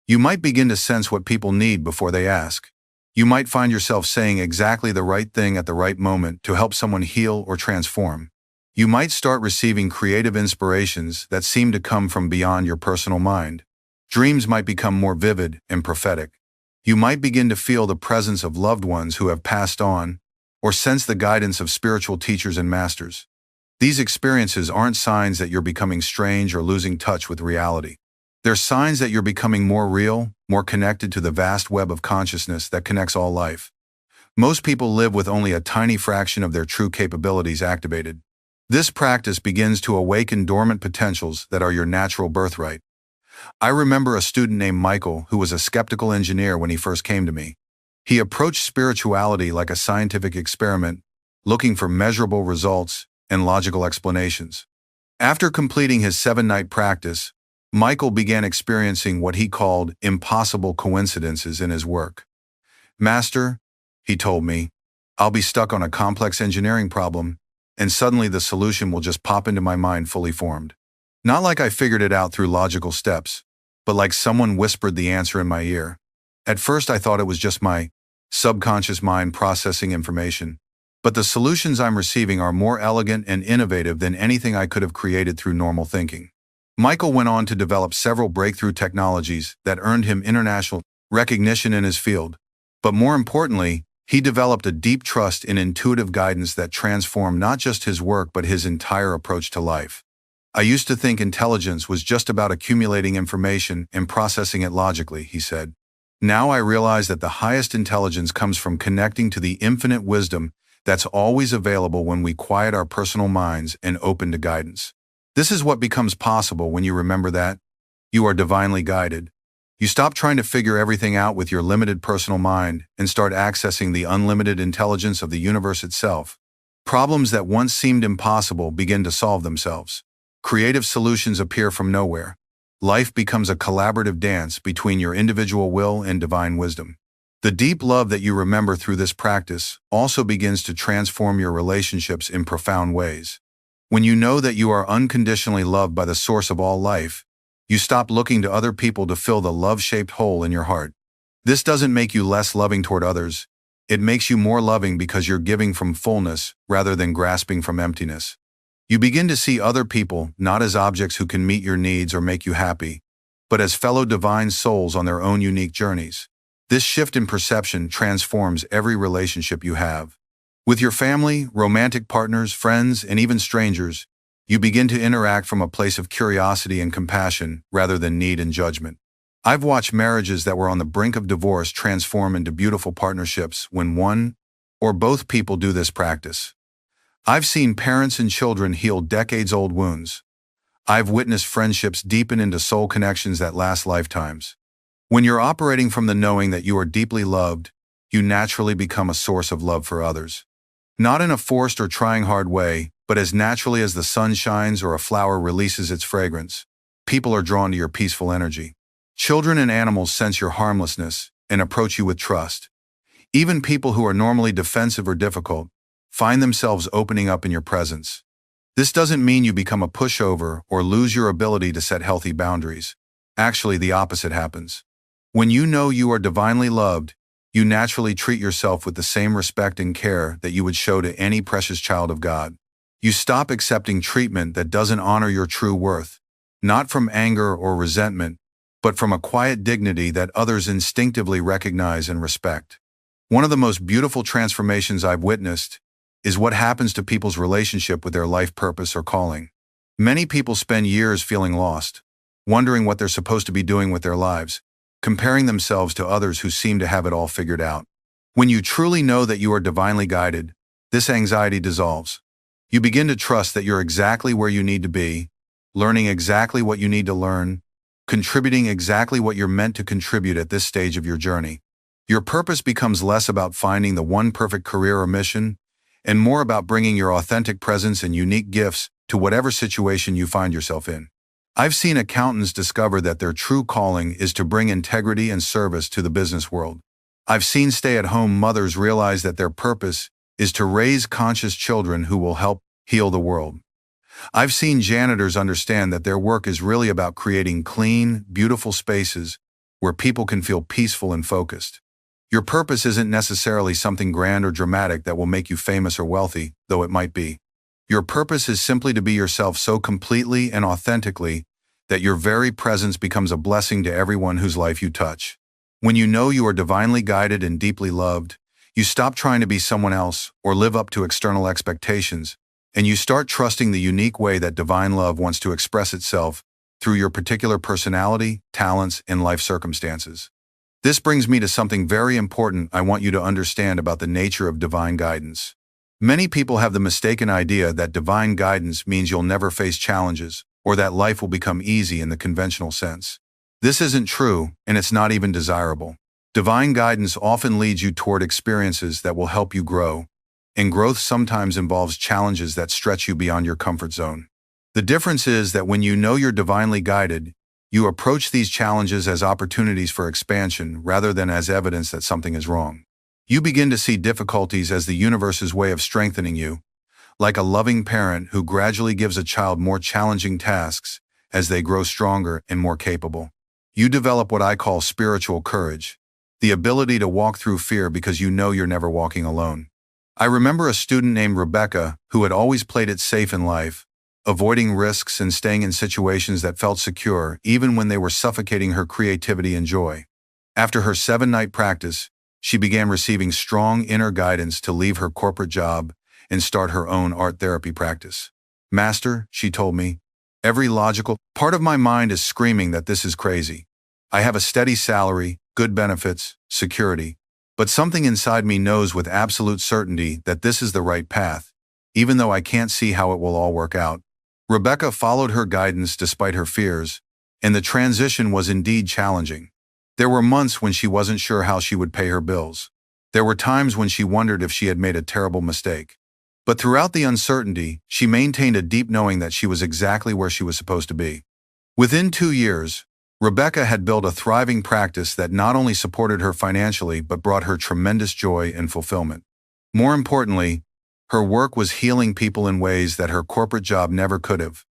You might begin to sense what people need before they ask. You might find yourself saying exactly the right thing at the right moment to help someone heal or transform. You might start receiving creative inspirations that seem to come from beyond your personal mind. Dreams might become more vivid and prophetic. You might begin to feel the presence of loved ones who have passed on, or sense the guidance of spiritual teachers and masters. These experiences aren't signs that you're becoming strange or losing touch with reality. They're signs that you're becoming more real, more connected to the vast web of consciousness that connects all life. Most people live with only a tiny fraction of their true capabilities activated. This practice begins to awaken dormant potentials that are your natural birthright. I remember a student named Michael who was a skeptical engineer when he first came to me. He approached spirituality like a scientific experiment, looking for measurable results and logical explanations. After completing his 7-night practice, Michael began experiencing what he called impossible coincidences in his work. "Master," he told me, "I'll be stuck on a complex engineering problem, and suddenly the solution will just pop into my mind fully formed. Not like I figured it out through logical steps, but like someone whispered the answer in my ear. At first I thought it was just my subconscious mind processing information, but the solutions I'm receiving are more elegant and innovative than anything I could have created through normal thinking." Michael went on to develop several breakthrough technologies that earned him international recognition in his field. But more importantly, he developed a deep trust in intuitive guidance that transformed not just his work but his entire approach to life. "I used to think intelligence was just about accumulating information and processing it logically," he said. "Now I realize that the highest intelligence comes from connecting to the infinite wisdom that's always available when we quiet our personal minds and open to guidance. This is what becomes possible when you remember that you are divinely guided. You stop trying to figure everything out with your limited personal mind and start accessing the unlimited intelligence of the universe itself. Problems that once seemed impossible begin to solve themselves. Creative solutions appear from nowhere. Life becomes a collaborative dance between your individual will and divine wisdom. The deep love that you remember through this practice also begins to transform your relationships in profound ways. When you know that you are unconditionally loved by the source of all life, you stop looking to other people to fill the love-shaped hole in your heart. This doesn't make you less loving toward others. It makes you more loving because you're giving from fullness rather than grasping from emptiness. You begin to see other people not as objects who can meet your needs or make you happy, but as fellow divine souls on their own unique journeys. This shift in perception transforms every relationship you have. With your family, romantic partners, friends, and even strangers, you begin to interact from a place of curiosity and compassion rather than need and judgment. I've watched marriages that were on the brink of divorce transform into beautiful partnerships when one or both people do this practice. I've seen parents and children heal decades-old wounds. I've witnessed friendships deepen into soul connections that last lifetimes. When you're operating from the knowing that you are deeply loved, you naturally become a source of love for others. Not in a forced or trying hard way, but as naturally as the sun shines or a flower releases its fragrance, people are drawn to your peaceful energy. Children and animals sense your harmlessness and approach you with trust. Even people who are normally defensive or difficult find themselves opening up in your presence. This doesn't mean you become a pushover or lose your ability to set healthy boundaries. Actually, the opposite happens. When you know you are divinely loved, you naturally treat yourself with the same respect and care that you would show to any precious child of God. You stop accepting treatment that doesn't honor your true worth, not from anger or resentment, but from a quiet dignity that others instinctively recognize and respect. One of the most beautiful transformations I've witnessed is what happens to people's relationship with their life purpose or calling. Many people spend years feeling lost, wondering what they're supposed to be doing with their lives, comparing themselves to others who seem to have it all figured out. When you truly know that you are divinely guided, this anxiety dissolves. You begin to trust that you're exactly where you need to be, learning exactly what you need to learn, contributing exactly what you're meant to contribute at this stage of your journey. Your purpose becomes less about finding the one perfect career or mission, and more about bringing your authentic presence and unique gifts to whatever situation you find yourself in. I've seen accountants discover that their true calling is to bring integrity and service to the business world. I've seen stay-at-home mothers realize that their purpose is to raise conscious children who will help heal the world. I've seen janitors understand that their work is really about creating clean, beautiful spaces where people can feel peaceful and focused. Your purpose isn't necessarily something grand or dramatic that will make you famous or wealthy, though it might be. Your purpose is simply to be yourself so completely and authentically that your very presence becomes a blessing to everyone whose life you touch. When you know you are divinely guided and deeply loved, you stop trying to be someone else or live up to external expectations, and you start trusting the unique way that divine love wants to express itself through your particular personality, talents, and life circumstances. This brings me to something very important I want you to understand about the nature of divine guidance. Many people have the mistaken idea that divine guidance means you'll never face challenges, or that life will become easy in the conventional sense. This isn't true, and it's not even desirable. Divine guidance often leads you toward experiences that will help you grow, and growth sometimes involves challenges that stretch you beyond your comfort zone. The difference is that when you know you're divinely guided, you approach these challenges as opportunities for expansion rather than as evidence that something is wrong. You begin to see difficulties as the universe's way of strengthening you, like a loving parent who gradually gives a child more challenging tasks as they grow stronger and more capable. You develop what I call spiritual courage, the ability to walk through fear because you know you're never walking alone. I remember a student named Rebecca who had always played it safe in life, avoiding risks and staying in situations that felt secure even when they were suffocating her creativity and joy. After her 7-night practice, she began receiving strong inner guidance to leave her corporate job and start her own art therapy practice. "Master," she told me, "every logical part of my mind is screaming that this is crazy. I have a steady salary, good benefits, security, but something inside me knows with absolute certainty that this is the right path, even though I can't see how it will all work out." Rebecca followed her guidance despite her fears, and the transition was indeed challenging. There were months when she wasn't sure how she would pay her bills. There were times when she wondered if she had made a terrible mistake. But throughout the uncertainty, she maintained a deep knowing that she was exactly where she was supposed to be. Within 2 years, Rebecca had built a thriving practice that not only supported her financially but brought her tremendous joy and fulfillment. More importantly, her work was healing people in ways that her corporate job never could have.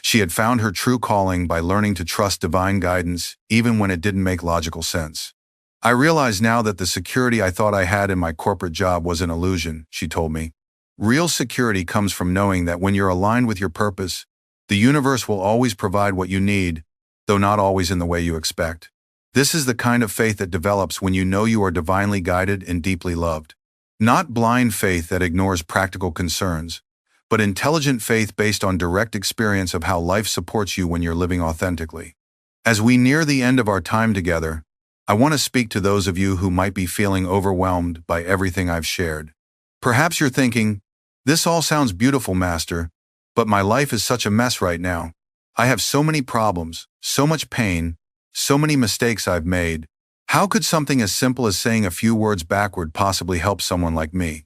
She had found her true calling by learning to trust divine guidance even when it didn't make logical sense. "I realize now that the security I thought I had in my corporate job was an illusion," she told me. "Real security comes from knowing that when you're aligned with your purpose, the universe will always provide what you need, though not always in the way you expect. This is the kind of faith that develops when you know you are divinely guided and deeply loved. Not blind faith that ignores practical concerns, but intelligent faith based on direct experience of how life supports you when you're living authentically." As we near the end of our time together, I want to speak to those of you who might be feeling overwhelmed by everything I've shared. Perhaps you're thinking, "This all sounds beautiful, Master, but my life is such a mess right now. I have so many problems, so much pain, so many mistakes I've made. How could something as simple as saying a few words backward possibly help someone like me?"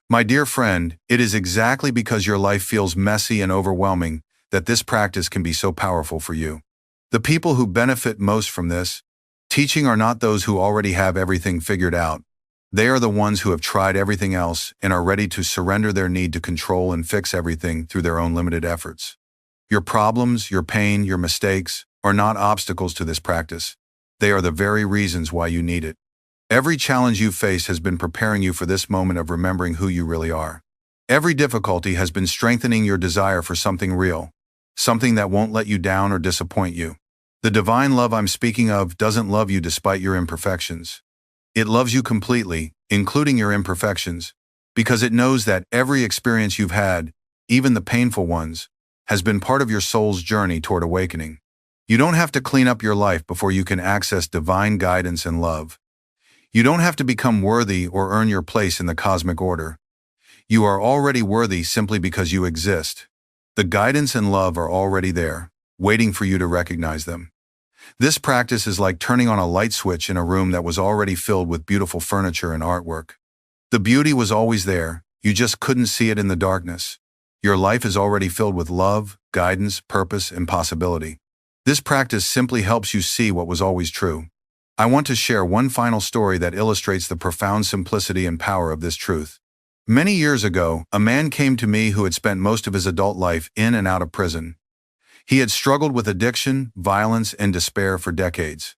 My dear friend, it is exactly because your life feels messy and overwhelming that this practice can be so powerful for you. The people who benefit most from this teaching are not those who already have everything figured out. They are the ones who have tried everything else and are ready to surrender their need to control and fix everything through their own limited efforts. Your problems, your pain, your mistakes are not obstacles to this practice. They are the very reasons why you need it. Every challenge you face has been preparing you for this moment of remembering who you really are. Every difficulty has been strengthening your desire for something real, something that won't let you down or disappoint you. The divine love I'm speaking of doesn't love you despite your imperfections. It loves you completely, including your imperfections, because it knows that every experience you've had, even the painful ones, has been part of your soul's journey toward awakening. You don't have to clean up your life before you can access divine guidance and love. You don't have to become worthy or earn your place in the cosmic order. You are already worthy simply because you exist. The guidance and love are already there, waiting for you to recognize them. This practice is like turning on a light switch in a room that was already filled with beautiful furniture and artwork. The beauty was always there, you just couldn't see it in the darkness. Your life is already filled with love, guidance, purpose, and possibility. This practice simply helps you see what was always true. I want to share one final story that illustrates the profound simplicity and power of this truth. Many years ago, a man came to me who had spent most of his adult life in and out of prison. He had struggled with addiction, violence, and despair for decades.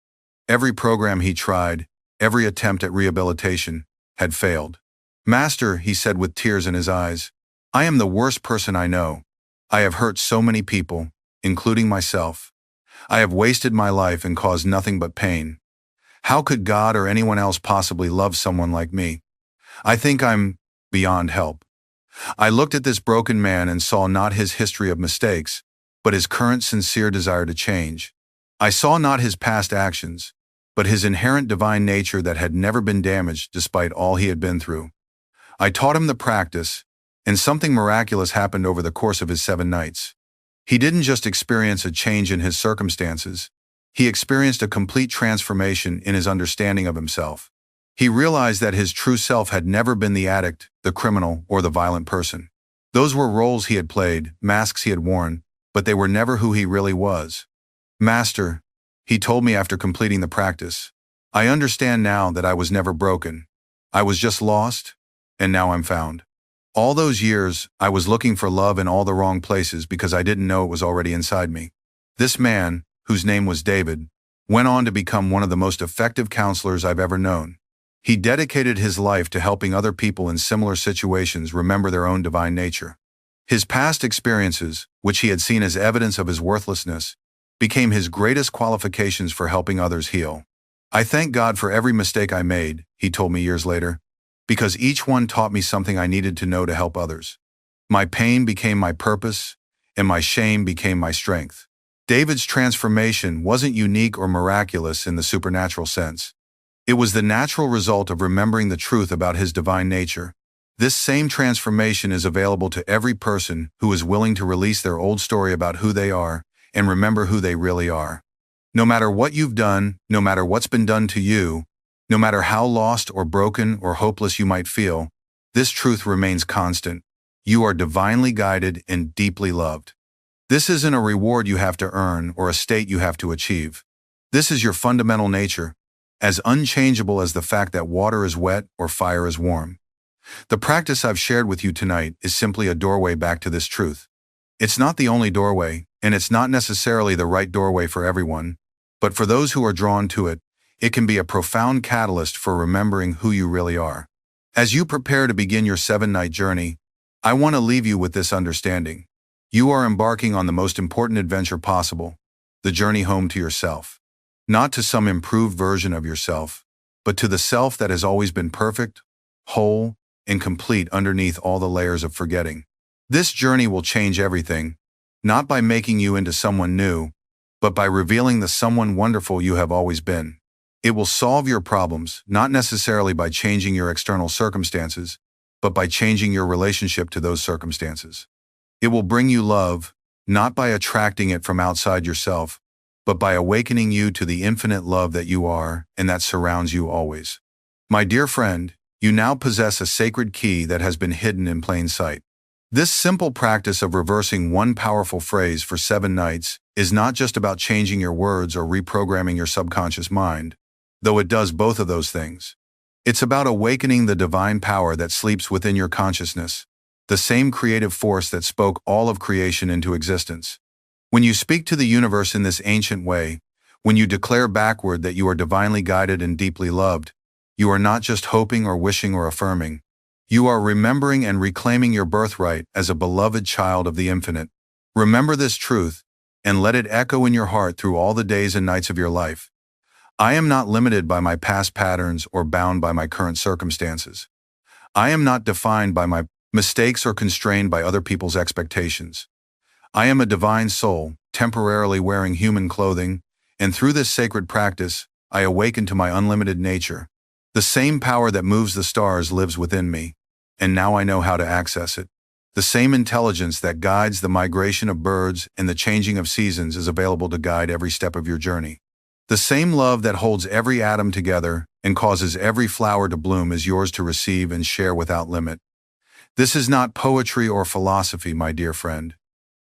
Every program he tried, every attempt at rehabilitation, had failed. "Master," he said with tears in his eyes, I am the worst person I know. I have hurt so many people, including myself. I have wasted my life and caused nothing but pain. How could God or anyone else possibly love someone like me? I think I'm beyond help. I looked at this broken man and saw not his history of mistakes, but his current sincere desire to change. I saw not his past actions, but his inherent divine nature that had never been damaged despite all he had been through. I taught him the practice, and something miraculous happened over the course of his 7 nights. He didn't just experience a change in his circumstances, he experienced a complete transformation in his understanding of himself. He realized that his true self had never been the addict, the criminal, or the violent person. Those were roles he had played, masks he had worn, but they were never who he really was. Master, he told me after completing the practice, I understand now that I was never broken. I was just lost, and now I'm found. All those years, I was looking for love in all the wrong places because I didn't know it was already inside me. This man, whose name was David, went on to become one of the most effective counselors I've ever known. He dedicated his life to helping other people in similar situations remember their own divine nature. His past experiences, which he had seen as evidence of his worthlessness, became his greatest qualifications for helping others heal. I thank God for every mistake I made, he told me years later, because each one taught me something I needed to know to help others. My pain became my purpose, and my shame became my strength. David's transformation wasn't unique or miraculous in the supernatural sense. It was the natural result of remembering the truth about his divine nature. This same transformation is available to every person who is willing to release their old story about who they are and remember who they really are. No matter what you've done, no matter what's been done to you, no matter how lost or broken or hopeless you might feel, this truth remains constant. You are divinely guided and deeply loved. This isn't a reward you have to earn or a state you have to achieve. This is your fundamental nature, as unchangeable as the fact that water is wet or fire is warm. The practice I've shared with you tonight is simply a doorway back to this truth. It's not the only doorway, and it's not necessarily the right doorway for everyone, but for those who are drawn to it, it can be a profound catalyst for remembering who you really are. As you prepare to begin your 7-night journey, I want to leave you with this understanding. You are embarking on the most important adventure possible, the journey home to yourself. Not to some improved version of yourself, but to the self that has always been perfect, whole, and complete underneath all the layers of forgetting. This journey will change everything, not by making you into someone new, but by revealing the someone wonderful you have always been. It will solve your problems, not necessarily by changing your external circumstances, but by changing your relationship to those circumstances. It will bring you love, not by attracting it from outside yourself, but by awakening you to the infinite love that you are and that surrounds you always. My dear friend, you now possess a sacred key that has been hidden in plain sight. This simple practice of reversing one powerful phrase for 7 nights is not just about changing your words or reprogramming your subconscious mind, though it does both of those things. It's about awakening the divine power that sleeps within your consciousness, the same creative force that spoke all of creation into existence. When you speak to the universe in this ancient way, when you declare backward that you are divinely guided and deeply loved, you are not just hoping or wishing or affirming. You are remembering and reclaiming your birthright as a beloved child of the infinite. Remember this truth, and let it echo in your heart through all the days and nights of your life. I am not limited by my past patterns or bound by my current circumstances. I am not defined by my mistakes or constrained by other people's expectations. I am a divine soul, temporarily wearing human clothing, and through this sacred practice, I awaken to my unlimited nature. The same power that moves the stars lives within me, and now I know how to access it. The same intelligence that guides the migration of birds and the changing of seasons is available to guide every step of your journey. The same love that holds every atom together and causes every flower to bloom is yours to receive and share without limit. This is not poetry or philosophy, my dear friend.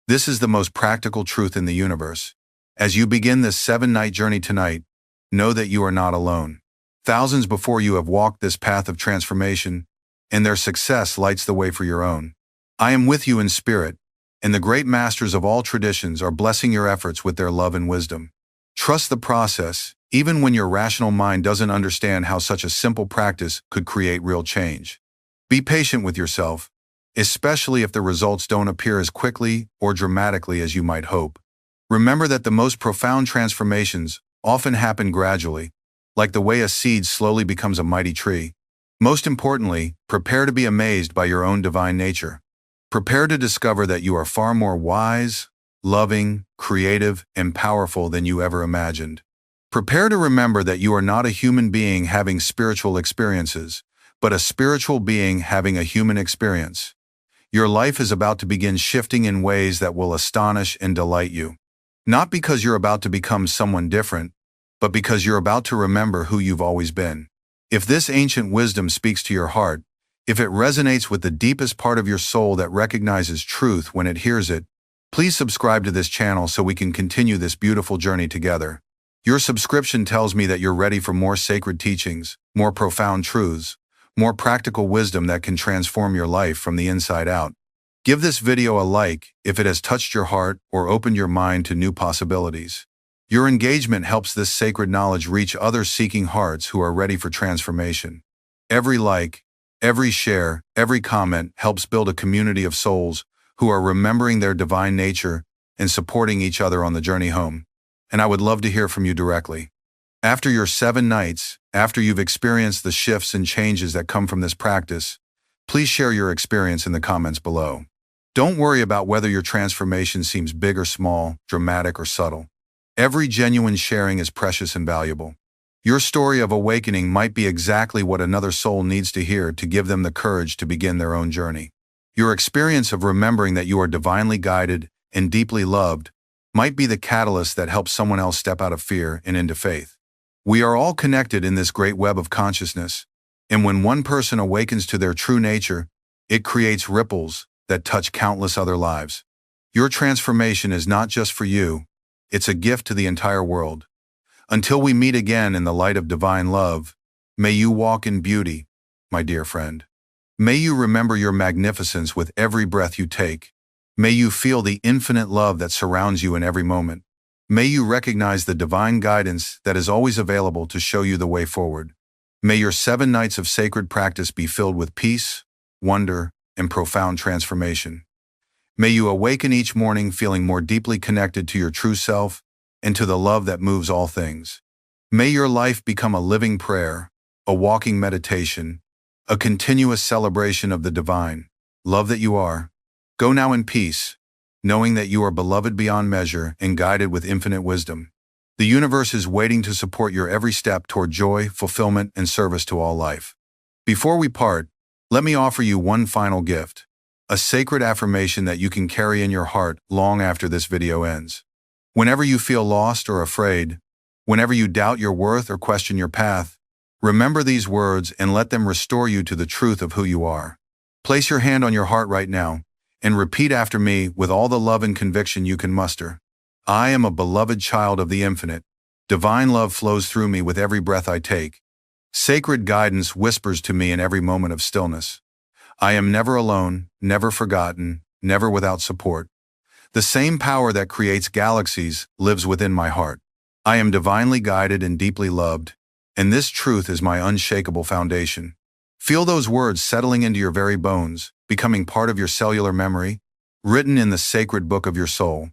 This is the most practical truth in the universe. As you begin this 7-night journey tonight, know that you are not alone. Thousands before you have walked this path of transformation, and their success lights the way for your own. I am with you in spirit, and the great masters of all traditions are blessing your efforts with their love and wisdom. Trust the process, even when your rational mind doesn't understand how such a simple practice could create real change. Be patient with yourself, especially if the results don't appear as quickly or dramatically as you might hope. Remember that the most profound transformations often happen gradually, like the way a seed slowly becomes a mighty tree. Most importantly, prepare to be amazed by your own divine nature. Prepare to discover that you are far more wise, loving, creative, and powerful than you ever imagined. Prepare to remember that you are not a human being having spiritual experiences, but a spiritual being having a human experience. Your life is about to begin shifting in ways that will astonish and delight you. Not because you're about to become someone different, but because you're about to remember who you've always been. If this ancient wisdom speaks to your heart, if it resonates with the deepest part of your soul that recognizes truth when it hears it, please subscribe to this channel so we can continue this beautiful journey together. Your subscription tells me that you're ready for more sacred teachings, more profound truths, more practical wisdom that can transform your life from the inside out. Give this video a like if it has touched your heart or opened your mind to new possibilities. Your engagement helps this sacred knowledge reach others seeking hearts who are ready for transformation. Every like, every share, every comment helps build a community of souls who are remembering their divine nature and supporting each other on the journey home. And I would love to hear from you directly. After your 7 nights, after you've experienced the shifts and changes that come from this practice, please share your experience in the comments below. Don't worry about whether your transformation seems big or small, dramatic or subtle. Every genuine sharing is precious and valuable. Your story of awakening might be exactly what another soul needs to hear to give them the courage to begin their own journey. Your experience of remembering that you are divinely guided and deeply loved might be the catalyst that helps someone else step out of fear and into faith. We are all connected in this great web of consciousness, and when one person awakens to their true nature, it creates ripples that touch countless other lives. Your transformation is not just for you, it's a gift to the entire world. Until we meet again in the light of divine love, may you walk in beauty, my dear friend. May you remember your magnificence with every breath you take. May you feel the infinite love that surrounds you in every moment. May you recognize the divine guidance that is always available to show you the way forward. May your 7 nights of sacred practice be filled with peace, wonder, and profound transformation. May you awaken each morning feeling more deeply connected to your true self and to the love that moves all things. May your life become a living prayer, a walking meditation, a continuous celebration of the divine love that you are. Go now in peace, knowing that you are beloved beyond measure and guided with infinite wisdom. The universe is waiting to support your every step toward joy, fulfillment, and service to all life. Before we part, let me offer you one final gift, a sacred affirmation that you can carry in your heart long after this video ends. Whenever you feel lost or afraid, whenever you doubt your worth or question your path, remember these words and let them restore you to the truth of who you are. Place your hand on your heart right now and repeat after me with all the love and conviction you can muster. I am a beloved child of the infinite. Divine love flows through me with every breath I take. Sacred guidance whispers to me in every moment of stillness. I am never alone, never forgotten, never without support. The same power that creates galaxies lives within my heart. I am divinely guided and deeply loved, and this truth is my unshakable foundation. Feel those words settling into your very bones, becoming part of your cellular memory, written in the sacred book of your soul.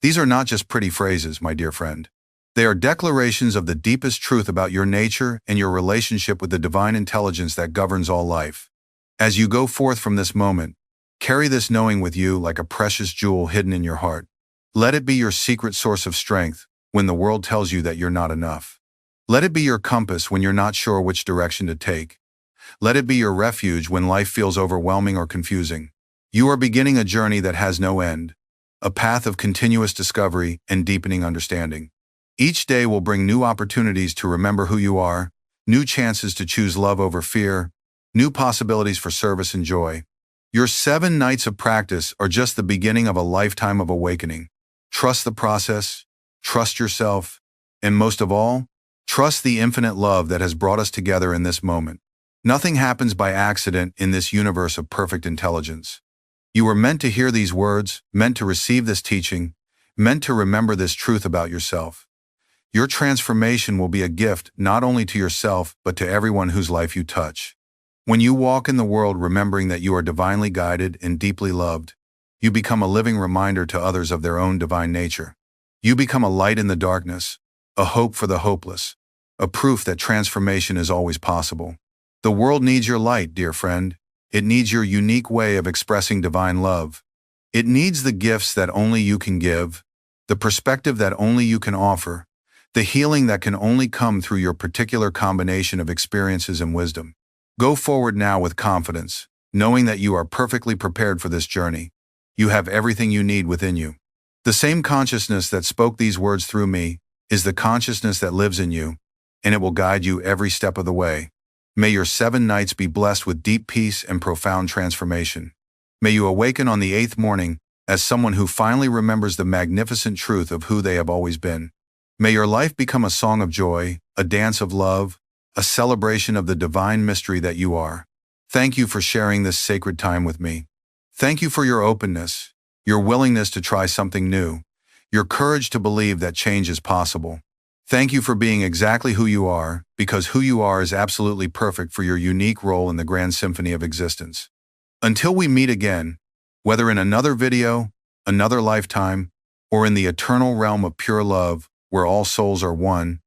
These are not just pretty phrases, my dear friend. They are declarations of the deepest truth about your nature and your relationship with the divine intelligence that governs all life. As you go forth from this moment, carry this knowing with you like a precious jewel hidden in your heart. Let it be your secret source of strength when the world tells you that you're not enough. Let it be your compass when you're not sure which direction to take. Let it be your refuge when life feels overwhelming or confusing. You are beginning a journey that has no end, a path of continuous discovery and deepening understanding. Each day will bring new opportunities to remember who you are, new chances to choose love over fear, new possibilities for service and joy. Your 7 nights of practice are just the beginning of a lifetime of awakening. Trust the process, trust yourself, and most of all, trust the infinite love that has brought us together in this moment. Nothing happens by accident in this universe of perfect intelligence. You were meant to hear these words, meant to receive this teaching, meant to remember this truth about yourself. Your transformation will be a gift not only to yourself but to everyone whose life you touch. When you walk in the world remembering that you are divinely guided and deeply loved, you become a living reminder to others of their own divine nature. You become a light in the darkness, a hope for the hopeless, a proof that transformation is always possible. The world needs your light, dear friend. It needs your unique way of expressing divine love. It needs the gifts that only you can give, the perspective that only you can offer, the healing that can only come through your particular combination of experiences and wisdom. Go forward now with confidence, knowing that you are perfectly prepared for this journey. You have everything you need within you. The same consciousness that spoke these words through me is the consciousness that lives in you, and it will guide you every step of the way. May your 7 nights be blessed with deep peace and profound transformation. May you awaken on the 8th morning as someone who finally remembers the magnificent truth of who they have always been. May your life become a song of joy, a dance of love, a celebration of the divine mystery that you are. Thank you for sharing this sacred time with me. Thank you for your openness, your willingness to try something new, your courage to believe that change is possible. Thank you for being exactly who you are, because who you are is absolutely perfect for your unique role in the grand symphony of existence. Until we meet again, whether in another video, another lifetime, or in the eternal realm of pure love, where all souls are one,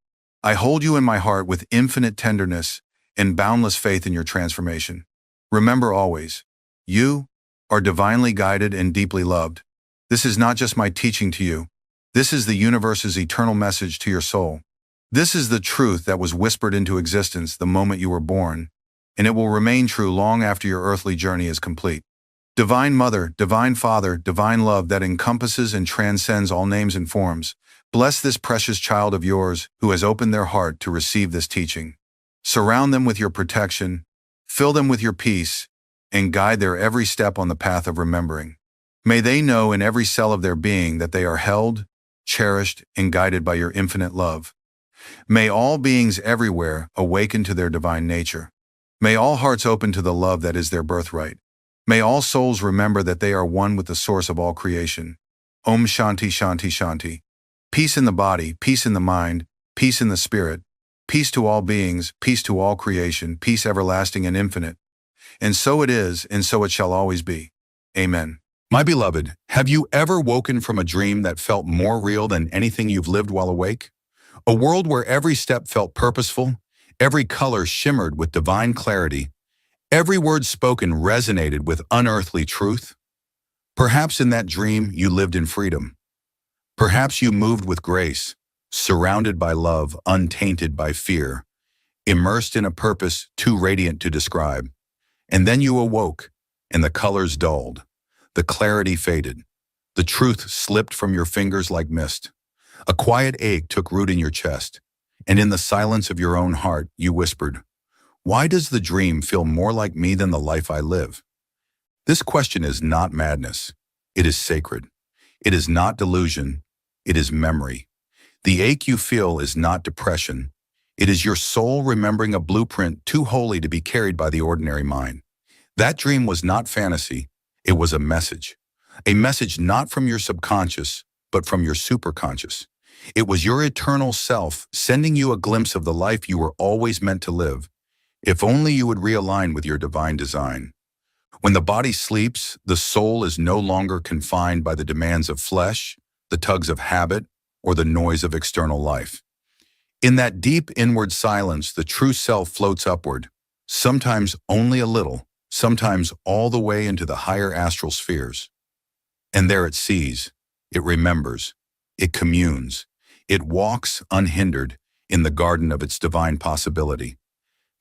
I hold you in my heart with infinite tenderness and boundless faith in your transformation. Remember always, you are divinely guided and deeply loved. This is not just my teaching to you. This is the universe's eternal message to your soul. This is the truth that was whispered into existence the moment you were born, and it will remain true long after your earthly journey is complete. Divine Mother, Divine Father, divine love that encompasses and transcends all names and forms, bless this precious child of yours who has opened their heart to receive this teaching. Surround them with your protection, fill them with your peace, and guide their every step on the path of remembering. May they know in every cell of their being that they are held, cherished, and guided by your infinite love. May all beings everywhere awaken to their divine nature. May all hearts open to the love that is their birthright. May all souls remember that they are one with the source of all creation. Om Shanti Shanti Shanti. Peace in the body, peace in the mind, peace in the spirit, peace to all beings, peace to all creation, peace everlasting and infinite. And so it is, and so it shall always be. Amen. My beloved, have you ever woken from a dream that felt more real than anything you've lived while awake? A world where every step felt purposeful, every color shimmered with divine clarity, every word spoken resonated with unearthly truth? Perhaps in that dream you lived in freedom. Perhaps you moved with grace, surrounded by love, untainted by fear, immersed in a purpose too radiant to describe. And then you awoke, and the colors dulled, the clarity faded, the truth slipped from your fingers like mist. A quiet ache took root in your chest, and in the silence of your own heart, you whispered, "Why does the dream feel more like me than the life I live?" This question is not madness. It is sacred. It is not delusion. It is memory. The ache you feel is not depression. It is your soul remembering a blueprint too holy to be carried by the ordinary mind. That dream was not fantasy. It was a message not from your subconscious, but from your superconscious. It was your eternal self sending you a glimpse of the life you were always meant to live, if only you would realign with your divine design. When the body sleeps, the soul is no longer confined by the demands of flesh, the tugs of habit, or the noise of external life. In that deep inward silence, the true self floats upward, sometimes only a little, sometimes all the way into the higher astral spheres. And there it sees, it remembers, it communes, it walks unhindered in the garden of its divine possibility.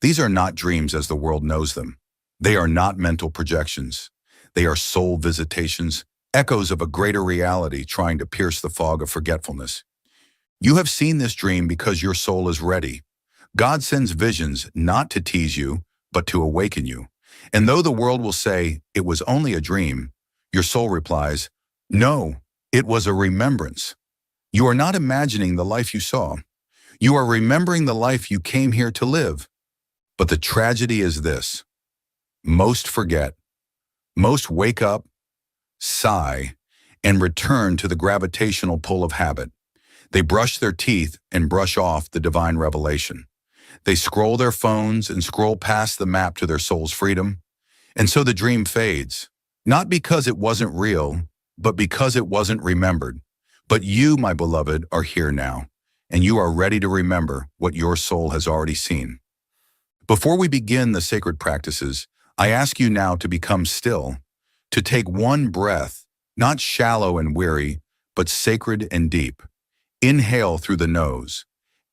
These are not dreams as the world knows them. They are not mental projections. They are soul visitations, echoes of a greater reality trying to pierce the fog of forgetfulness. You have seen this dream because your soul is ready. God sends visions not to tease you, but to awaken you. And though the world will say, "It was only a dream," your soul replies, "No, it was a remembrance." You are not imagining the life you saw. You are remembering the life you came here to live. But the tragedy is this. Most forget. Most wake up, sigh, and return to the gravitational pull of habit. They brush their teeth and brush off the divine revelation. They scroll their phones and scroll past the map to their soul's freedom. And so the dream fades, not because it wasn't real, but because it wasn't remembered. But you, my beloved, are here now, and you are ready to remember what your soul has already seen. Before we begin the sacred practices, I ask you now to become still, to take one breath, not shallow and weary, but sacred and deep. Inhale through the nose.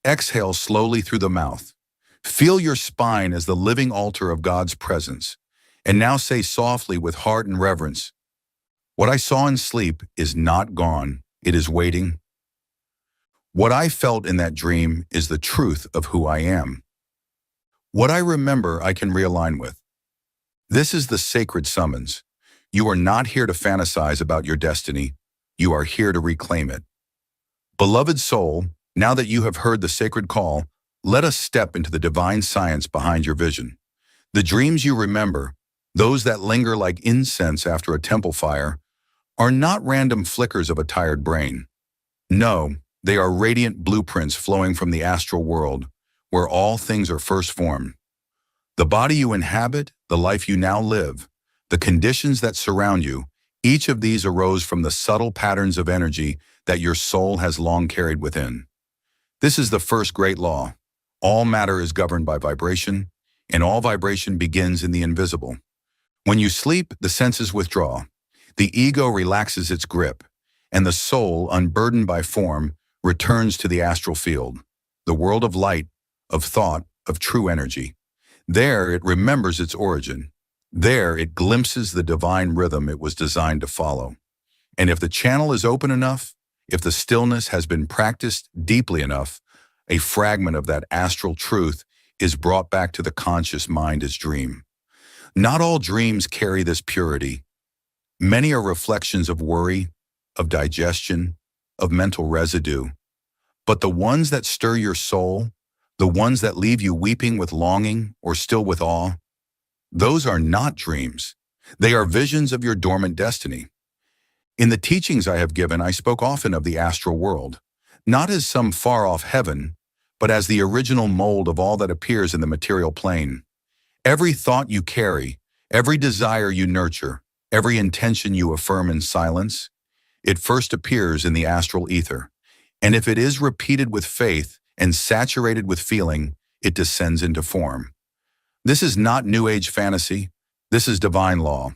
Exhale slowly through the mouth. Feel your spine as the living altar of God's presence. And now say softly with heart and reverence, "What I saw in sleep is not gone. It is waiting. What I felt in that dream is the truth of who I am. What I remember I can realign with." This is the sacred summons. You are not here to fantasize about your destiny. You are here to reclaim it. Beloved soul, now that you have heard the sacred call, let us step into the divine science behind your vision. The dreams you remember, those that linger like incense after a temple fire, are not random flickers of a tired brain. No, they are radiant blueprints flowing from the astral world, where all things are first formed. The body you inhabit, the life you now live, the conditions that surround you, each of these arose from the subtle patterns of energy that your soul has long carried within. This is the first great law. All matter is governed by vibration, and all vibration begins in the invisible. When you sleep, the senses withdraw. The ego relaxes its grip, and the soul, unburdened by form, returns to the astral field, the world of light, of thought, of true energy. There it remembers its origin. There it glimpses the divine rhythm it was designed to follow. And if the channel is open enough, if the stillness has been practiced deeply enough, a fragment of that astral truth is brought back to the conscious mind as dream. Not all dreams carry this purity. Many are reflections of worry, of digestion, of mental residue. But the ones that stir your soul, the ones that leave you weeping with longing or still with awe, those are not dreams. They are visions of your dormant destiny. In the teachings I have given, I spoke often of the astral world, not as some far-off heaven, but as the original mold of all that appears in the material plane. Every thought you carry, every desire you nurture, every intention you affirm in silence, it first appears in the astral ether. And if it is repeated with faith and saturated with feeling, it descends into form. This is not New Age fantasy. This is divine law.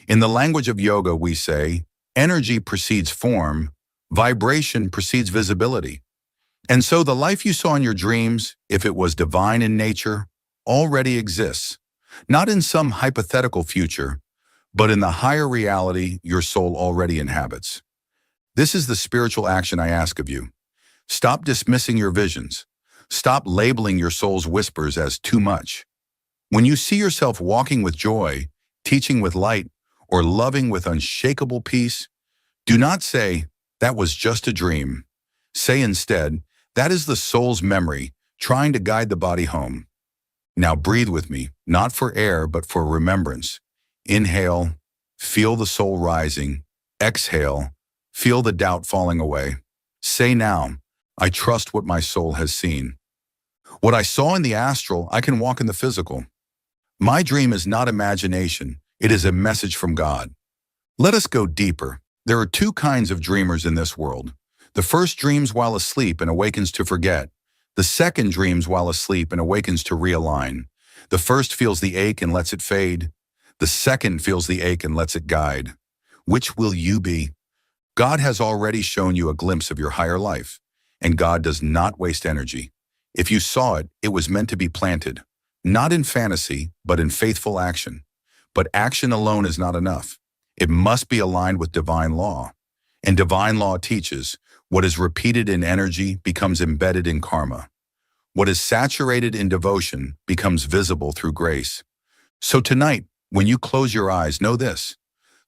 In the language of yoga, we say, energy precedes form, vibration precedes visibility. And so the life you saw in your dreams, if it was divine in nature, already exists, not in some hypothetical future, but in the higher reality your soul already inhabits. This is the spiritual action I ask of you. Stop dismissing your visions. Stop labeling your soul's whispers as too much. When you see yourself walking with joy, teaching with light, or loving with unshakable peace, do not say, "That was just a dream." Say instead, "That is the soul's memory, trying to guide the body home." Now breathe with me, not for air, but for remembrance. Inhale, feel the soul rising. Exhale, feel the doubt falling away. Say now, "I trust what my soul has seen. What I saw in the astral, I can walk in the physical. My dream is not imagination, it is a message from God." Let us go deeper. There are two kinds of dreamers in this world. The first dreams while asleep and awakens to forget. The second dreams while asleep and awakens to realign. The first feels the ache and lets it fade. The second feels the ache and lets it guide. Which will you be? God has already shown you a glimpse of your higher life, and God does not waste energy. If you saw it, it was meant to be planted, not in fantasy, but in faithful action. But action alone is not enough. It must be aligned with divine law. And divine law teaches, what is repeated in energy becomes embedded in karma. What is saturated in devotion becomes visible through grace. So tonight, when you close your eyes, know this.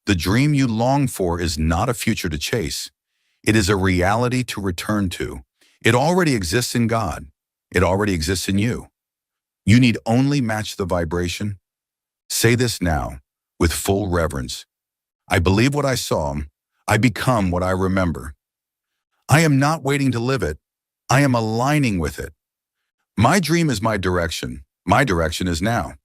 The dream you long for is not a future to chase. It is a reality to return to. It already exists in God. It already exists in you. You need only match the vibration. Say this now, with full reverence. I believe what I saw. I become what I remember. I am not waiting to live it. I am aligning with it. My dream is my direction. My direction is now.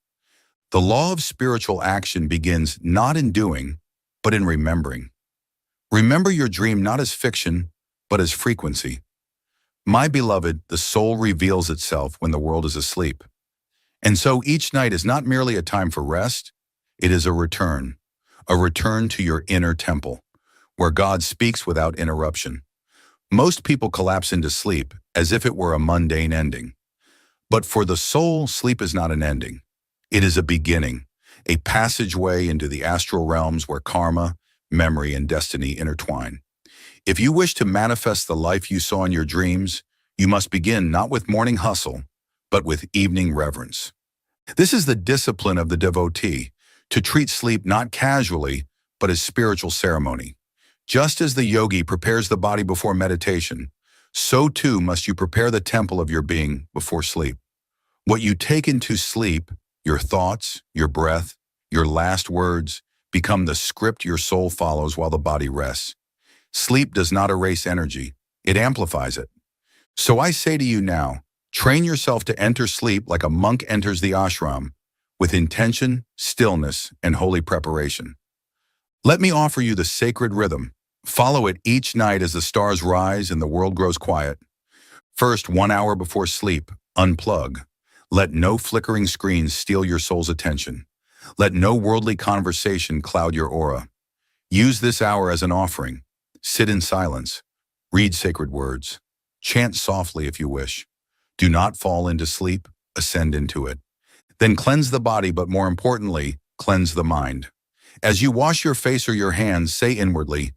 The law of spiritual action begins not in doing, but in remembering. Remember your dream not as fiction, but as frequency. My beloved, the soul reveals itself when the world is asleep. And so each night is not merely a time for rest, it is a return to your inner temple, where God speaks without interruption. Most people collapse into sleep as if it were a mundane ending. But for the soul, sleep is not an ending. It is a beginning, a passageway into the astral realms where karma, memory, and destiny intertwine. If you wish to manifest the life you saw in your dreams, you must begin not with morning hustle, but with evening reverence. This is the discipline of the devotee, to treat sleep not casually, but as spiritual ceremony. Just as the yogi prepares the body before meditation, so too must you prepare the temple of your being before sleep. What you take into sleep, your thoughts, your breath, your last words, become the script your soul follows while the body rests. Sleep does not erase energy, it amplifies it. So I say to you now, train yourself to enter sleep like a monk enters the ashram, with intention, stillness, and holy preparation. Let me offer you the sacred rhythm. Follow it each night as the stars rise and the world grows quiet. First, 1 hour before sleep, unplug. Let no flickering screens steal your soul's attention. Let no worldly conversation cloud your aura. Use this hour as an offering. Sit in silence. Read sacred words. Chant softly if you wish. Do not fall into sleep, ascend into it. Then cleanse the body, but more importantly, cleanse the mind. As you wash your face or your hands, say inwardly,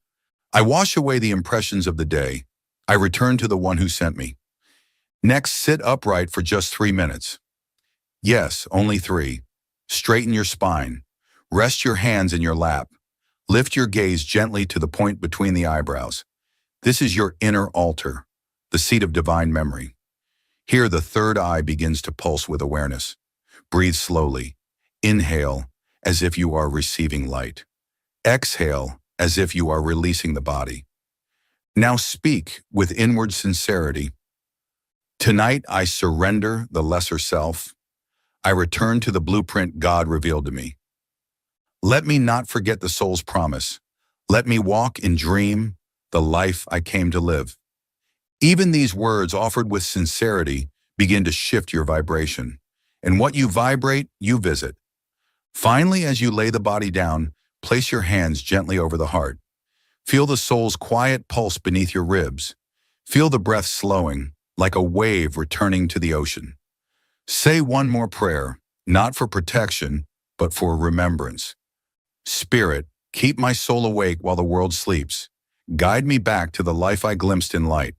I wash away the impressions of the day. I return to the one who sent me. Next, sit upright for just 3 minutes. Yes, only 3. Straighten your spine. Rest your hands in your lap. Lift your gaze gently to the point between the eyebrows. This is your inner altar, the seat of divine memory. Here, the third eye begins to pulse with awareness. Breathe slowly. Inhale, as if you are receiving light. Exhale, as if you are releasing the body. Now speak with inward sincerity. Tonight, I surrender the lesser self. I return to the blueprint God revealed to me. Let me not forget the soul's promise. Let me walk and dream the life I came to live. Even these words offered with sincerity begin to shift your vibration. And what you vibrate, you visit. Finally, as you lay the body down, place your hands gently over the heart. Feel the soul's quiet pulse beneath your ribs. Feel the breath slowing, like a wave returning to the ocean. Say one more prayer, not for protection, but for remembrance. Spirit, keep my soul awake while the world sleeps. Guide me back to the life I glimpsed in light.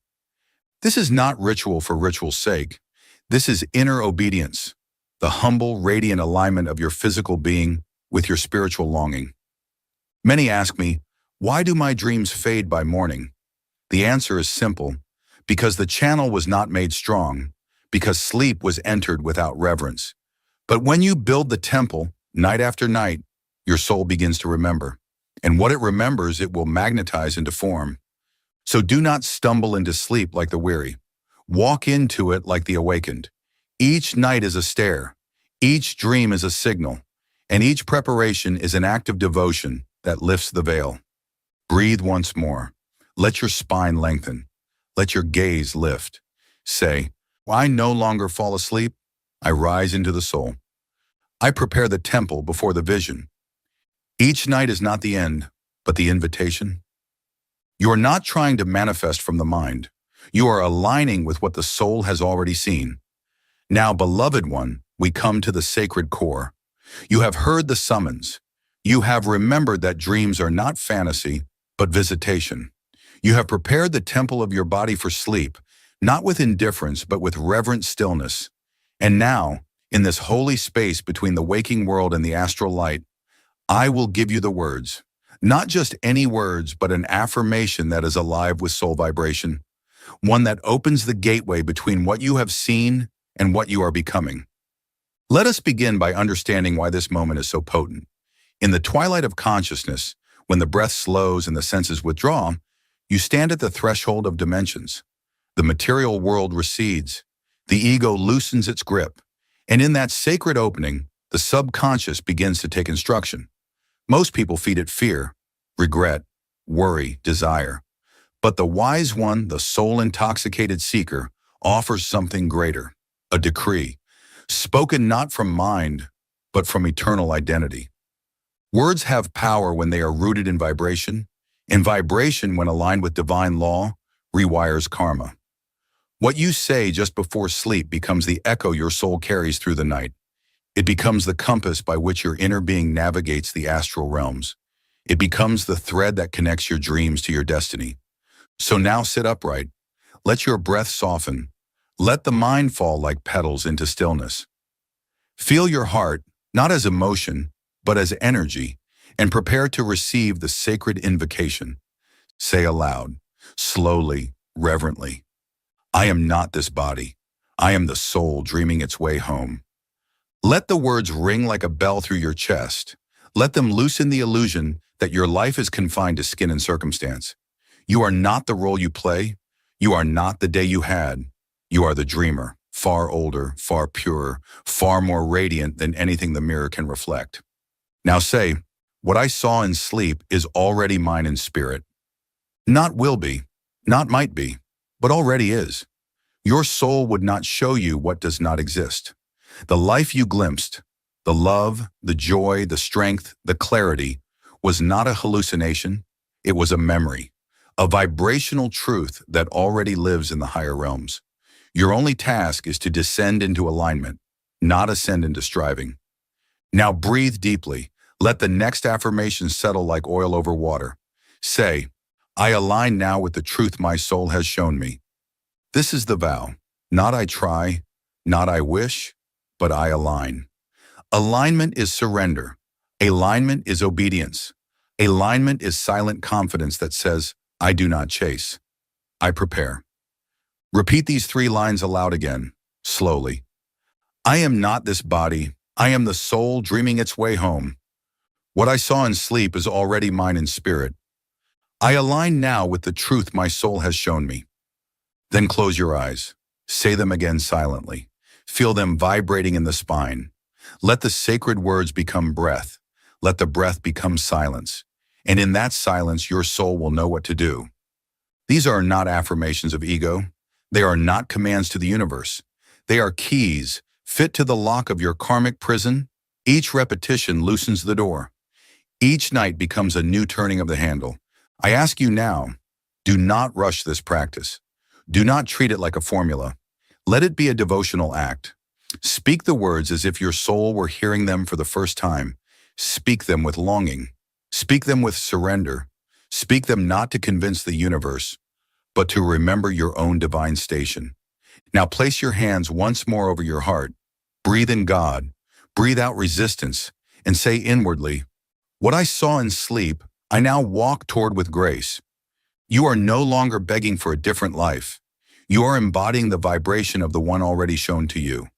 This is not ritual for ritual's sake. This is inner obedience, the humble, radiant alignment of your physical being with your spiritual longing. Many ask me, why do my dreams fade by morning? The answer is simple, because the channel was not made strong, because sleep was entered without reverence. But when you build the temple, night after night, your soul begins to remember. And what it remembers, it will magnetize into form. So do not stumble into sleep like the weary. Walk into it like the awakened. Each night is a stair. Each dream is a signal. And each preparation is an act of devotion that lifts the veil. Breathe once more. Let your spine lengthen. Let your gaze lift. Say, I no longer fall asleep. I rise into the soul. I prepare the temple before the vision. Each night is not the end, but the invitation. You are not trying to manifest from the mind. You are aligning with what the soul has already seen. Now, beloved one, we come to the sacred core. You have heard the summons. You have remembered that dreams are not fantasy, but visitation. You have prepared the temple of your body for sleep, not with indifference, but with reverent stillness. And now, in this holy space between the waking world and the astral light, I will give you the words. Not just any words, but an affirmation that is alive with soul vibration. One that opens the gateway between what you have seen and what you are becoming. Let us begin by understanding why this moment is so potent. In the twilight of consciousness, when the breath slows and the senses withdraw, you stand at the threshold of dimensions. The material world recedes. The ego loosens its grip, and in that sacred opening, the subconscious begins to take instruction. Most people feed it fear, regret, worry, desire. But the wise one, the soul-intoxicated seeker, offers something greater, a decree, spoken not from mind, but from eternal identity. Words have power when they are rooted in vibration, and vibration, when aligned with divine law, rewires karma. What you say just before sleep becomes the echo your soul carries through the night. It becomes the compass by which your inner being navigates the astral realms. It becomes the thread that connects your dreams to your destiny. So now sit upright. Let your breath soften. Let the mind fall like petals into stillness. Feel your heart, not as emotion, but as energy, and prepare to receive the sacred invocation. Say aloud, slowly, reverently, I am not this body. I am the soul dreaming its way home. Let the words ring like a bell through your chest. Let them loosen the illusion that your life is confined to skin and circumstance. You are not the role you play. You are not the day you had. You are the dreamer, far older, far purer, far more radiant than anything the mirror can reflect. Now say, what I saw in sleep is already mine in spirit. Not will be, not might be, but already is. Your soul would not show you what does not exist. The life you glimpsed, the love, the joy, the strength, the clarity, was not a hallucination. It was a memory, a vibrational truth that already lives in the higher realms. Your only task is to descend into alignment, not ascend into striving. Now breathe deeply. Let the next affirmation settle like oil over water. Say, I align now with the truth my soul has shown me. This is the vow. Not I try, not I wish, but I align. Alignment is surrender. Alignment is obedience. Alignment is silent confidence that says, I do not chase. I prepare. Repeat these 3 lines aloud again, slowly. I am not this body. I am the soul dreaming its way home. What I saw in sleep is already mine in spirit. I align now with the truth my soul has shown me. Then close your eyes. Say them again silently. Feel them vibrating in the spine. Let the sacred words become breath. Let the breath become silence. And in that silence, your soul will know what to do. These are not affirmations of ego. They are not commands to the universe. They are keys fit to the lock of your karmic prison. Each repetition loosens the door. Each night becomes a new turning of the handle. I ask you now, do not rush this practice. Do not treat it like a formula. Let it be a devotional act. Speak the words as if your soul were hearing them for the first time. Speak them with longing. Speak them with surrender. Speak them not to convince the universe, but to remember your own divine station. Now place your hands once more over your heart. Breathe in God. Breathe out resistance and say inwardly, what I saw in sleep, I now walk toward with grace. You are no longer begging for a different life. You are embodying the vibration of the one already shown to you.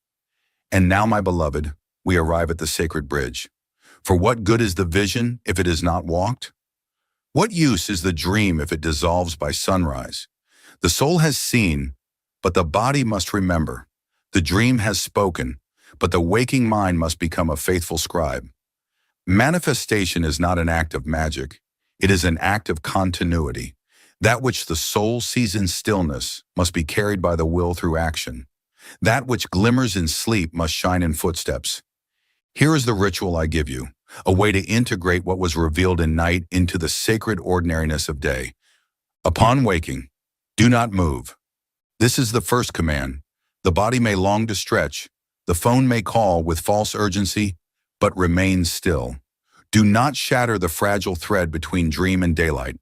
And now, my beloved, we arrive at the sacred bridge. For what good is the vision if it is not walked? What use is the dream if it dissolves by sunrise? The soul has seen, but the body must remember. The dream has spoken, but the waking mind must become a faithful scribe. Manifestation is not an act of magic. It is an act of continuity. That which the soul sees in stillness must be carried by the will through action. That which glimmers in sleep must shine in footsteps. Here is the ritual I give you, a way to integrate what was revealed in night into the sacred ordinariness of day. Upon waking, do not move. This is the first command. The body may long to stretch. The phone may call with false urgency, but remain still. Do not shatter the fragile thread between dream and daylight.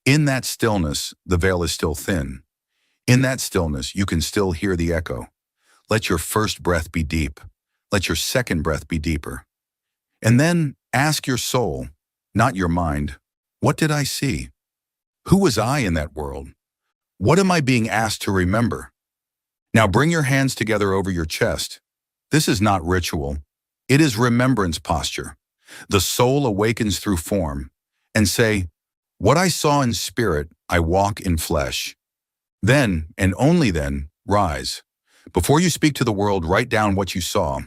In that stillness, the veil is still thin. In that stillness, you can still hear the echo. Let your first breath be deep. Let your second breath be deeper. And then ask your soul, not your mind, what did I see? Who was I in that world? What am I being asked to remember? Now bring your hands together over your chest. This is not ritual. It is remembrance posture. The soul awakens through form and say, what I saw in spirit, I walk in flesh. Then, and only then, rise. Before you speak to the world, write down what you saw,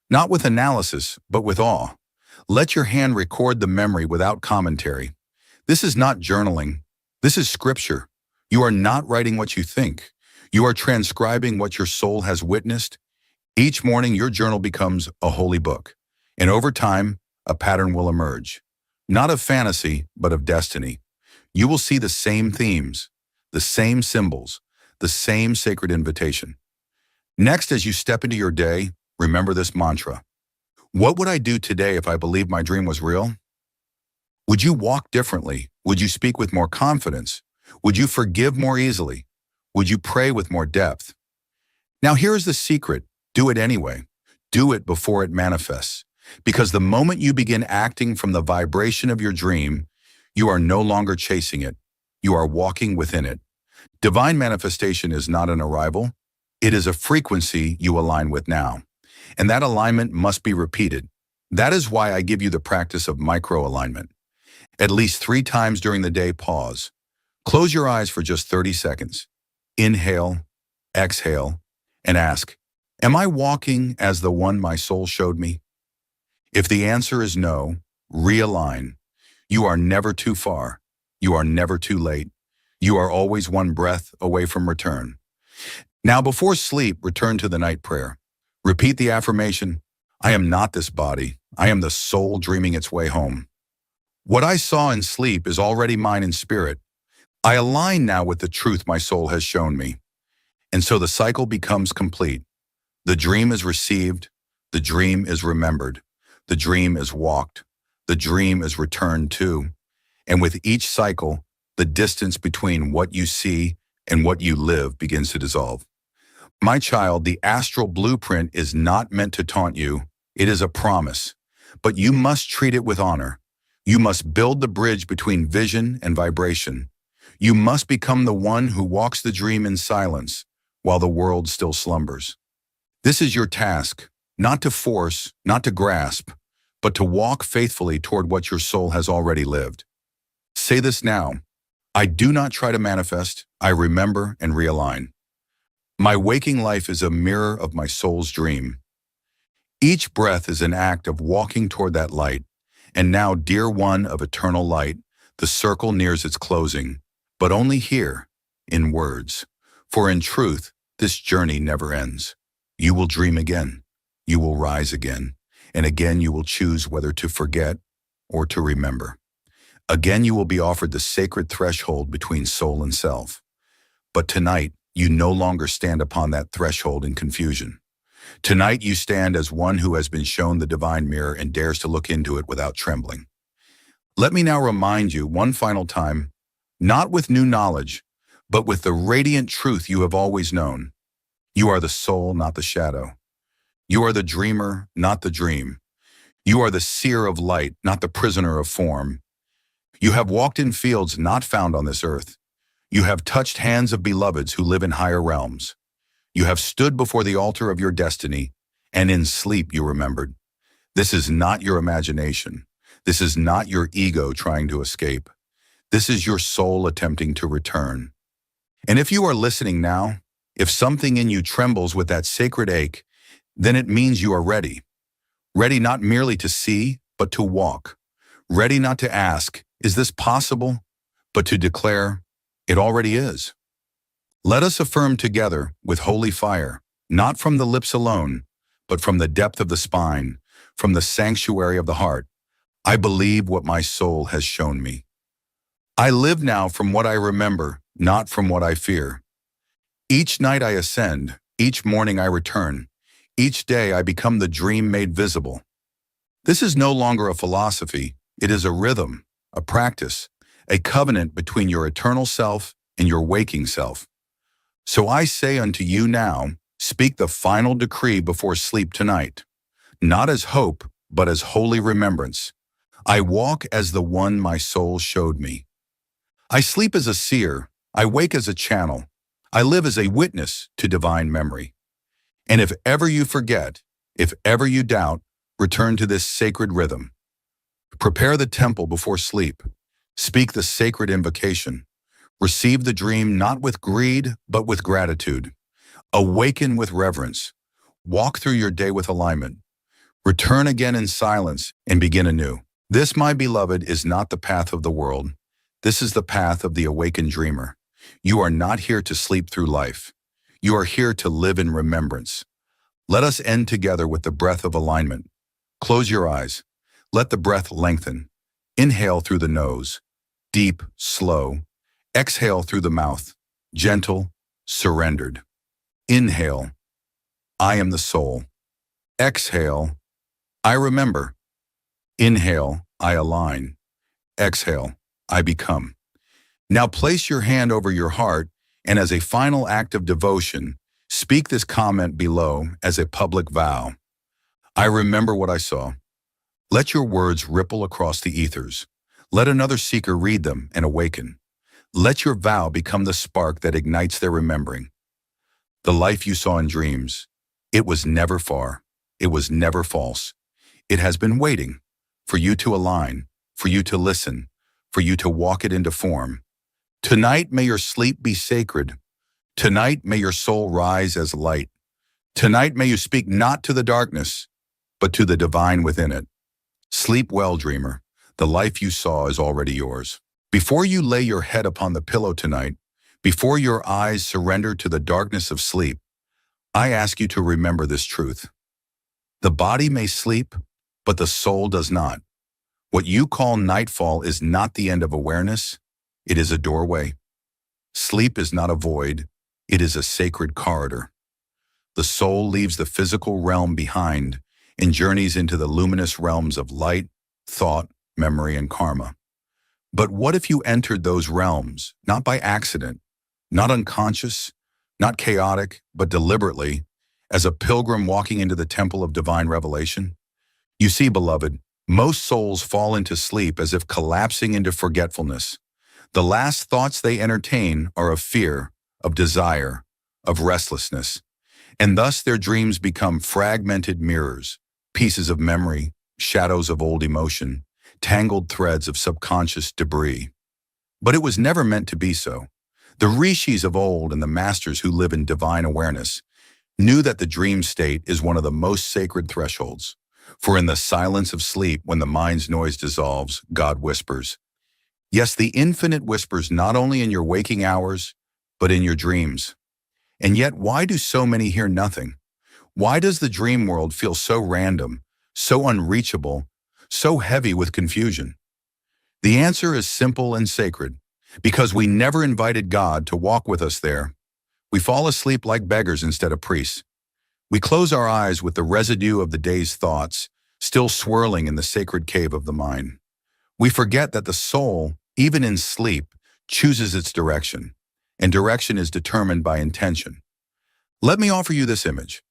not with analysis, but with awe. Let your hand record the memory without commentary. This is not journaling. This is scripture. You are not writing what you think. You are transcribing what your soul has witnessed. Each morning, your journal becomes a holy book. And over time, a pattern will emerge. Not of fantasy, but of destiny. You will see the same themes, the same symbols, the same sacred invitation. Next, as you step into your day, remember this mantra. What would I do today if I believed my dream was real? Would you walk differently? Would you speak with more confidence? Would you forgive more easily? Would you pray with more depth? Now here is the secret. Do it anyway. Do it before it manifests. Because the moment you begin acting from the vibration of your dream, you are no longer chasing it. You are walking within it. Divine manifestation is not an arrival. It is a frequency you align with now. And that alignment must be repeated. That is why I give you the practice of micro-alignment. At least 3 times during the day, pause. Close your eyes for just 30 seconds. Inhale, exhale, and ask, am I walking as the one my soul showed me? If the answer is no, realign. You are never too far. You are never too late. You are always one breath away from return. Now, before sleep, return to the night prayer. Repeat the affirmation, I am not this body. I am the soul dreaming its way home. What I saw in sleep is already mine in spirit. I align now with the truth my soul has shown me. And so the cycle becomes complete. The dream is received. The dream is remembered. The dream is walked. The dream is returned to. And with each cycle, the distance between what you see and what you live begins to dissolve. My child, the astral blueprint is not meant to taunt you. It is a promise. But you must treat it with honor. You must build the bridge between vision and vibration. You must become the one who walks the dream in silence while the world still slumbers. This is your task, not to force, not to grasp, but to walk faithfully toward what your soul has already lived. Say this now. I do not try to manifest. I remember and realign. My waking life is a mirror of my soul's dream. Each breath is an act of walking toward that light. And now, dear one of eternal light, the circle nears its closing, but only here, in words. For in truth, this journey never ends. You will dream again. You will rise again. And again you will choose whether to forget or to remember. Again you will be offered the sacred threshold between soul and self. But tonight, you no longer stand upon that threshold in confusion. Tonight you stand as one who has been shown the divine mirror and dares to look into it without trembling. Let me now remind you one final time, not with new knowledge, but with the radiant truth you have always known. You are the soul, not the shadow. You are the dreamer, not the dream. You are the seer of light, not the prisoner of form. You have walked in fields not found on this earth. You have touched hands of beloveds who live in higher realms. You have stood before the altar of your destiny, and in sleep you remembered. This is not your imagination. This is not your ego trying to escape. This is your soul attempting to return. And if you are listening now, if something in you trembles with that sacred ache, then it means you are ready. Ready not merely to see, but to walk. Ready not to ask, is this possible? But to declare, it already is. Let us affirm together with holy fire, not from the lips alone, but from the depth of the spine, from the sanctuary of the heart. I believe what my soul has shown me. I live now from what I remember, not from what I fear. Each night I ascend, each morning I return. Each day I become the dream made visible. This is no longer a philosophy. It is a rhythm, a practice, a covenant between your eternal self and your waking self. So I say unto you now, speak the final decree before sleep tonight, not as hope, but as holy remembrance. I walk as the one my soul showed me. I sleep as a seer. I wake as a channel. I live as a witness to divine memory. And if ever you forget, if ever you doubt, return to this sacred rhythm. Prepare the temple before sleep. Speak the sacred invocation. Receive the dream not with greed, but with gratitude. Awaken with reverence. Walk through your day with alignment. Return again in silence and begin anew. This, my beloved, is not the path of the world. This is the path of the awakened dreamer. You are not here to sleep through life. You are here to live in remembrance. Let us end together with the breath of alignment. Close your eyes. Let the breath lengthen. Inhale through the nose. Deep, slow. Exhale through the mouth. Gentle, surrendered. Inhale. I am the soul. Exhale. I remember. Inhale. I align. Exhale. I become. Now place your hand over your heart, and as a final act of devotion, speak this comment below as a public vow. I remember what I saw. Let your words ripple across the ethers. Let another seeker read them and awaken. Let your vow become the spark that ignites their remembering. The life you saw in dreams, it was never far. It was never false. It has been waiting for you to align, for you to listen, for you to walk it into form. Tonight may your sleep be sacred. Tonight may your soul rise as light. Tonight may you speak not to the darkness, but to the divine within it. Sleep well, dreamer. The life you saw is already yours. Before you lay your head upon the pillow tonight, before your eyes surrender to the darkness of sleep, I ask you to remember this truth. The body may sleep, but the soul does not. What you call nightfall is not the end of awareness. It is a doorway. Sleep is not a void. It is a sacred corridor. The soul leaves the physical realm behind and journeys into the luminous realms of light, thought, memory, and karma. But what if you entered those realms, not by accident, not unconscious, not chaotic, but deliberately, as a pilgrim walking into the temple of divine revelation? You see, beloved, most souls fall into sleep as if collapsing into forgetfulness. The last thoughts they entertain are of fear, of desire, of restlessness, and thus their dreams become fragmented mirrors, pieces of memory, shadows of old emotion, tangled threads of subconscious debris. But it was never meant to be so. The rishis of old and the masters who live in divine awareness knew that the dream state is one of the most sacred thresholds. For in the silence of sleep, when the mind's noise dissolves, God whispers. Yes, the infinite whispers not only in your waking hours, but in your dreams. And yet, why do so many hear nothing? Why does the dream world feel so random, so unreachable, so heavy with confusion? The answer is simple and sacred. Because we never invited God to walk with us there. We fall asleep like beggars instead of priests. We close our eyes with the residue of the day's thoughts still swirling in the sacred cave of the mind. We forget that the soul, even in sleep, chooses its direction, and direction is determined by intention. Let me offer you this image.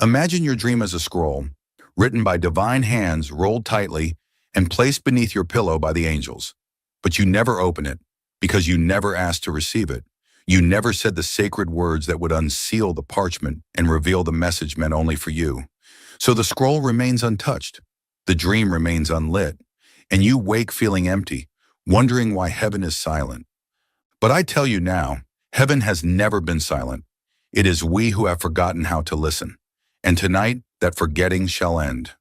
Imagine your dream as a scroll, written by divine hands, rolled tightly, and placed beneath your pillow by the angels. But you never open it, because you never asked to receive it. You never said the sacred words that would unseal the parchment and reveal the message meant only for you. So the scroll remains untouched, the dream remains unlit, and you wake feeling empty, wondering why heaven is silent. But I tell you now, heaven has never been silent. It is we who have forgotten how to listen. And tonight, that forgetting shall end.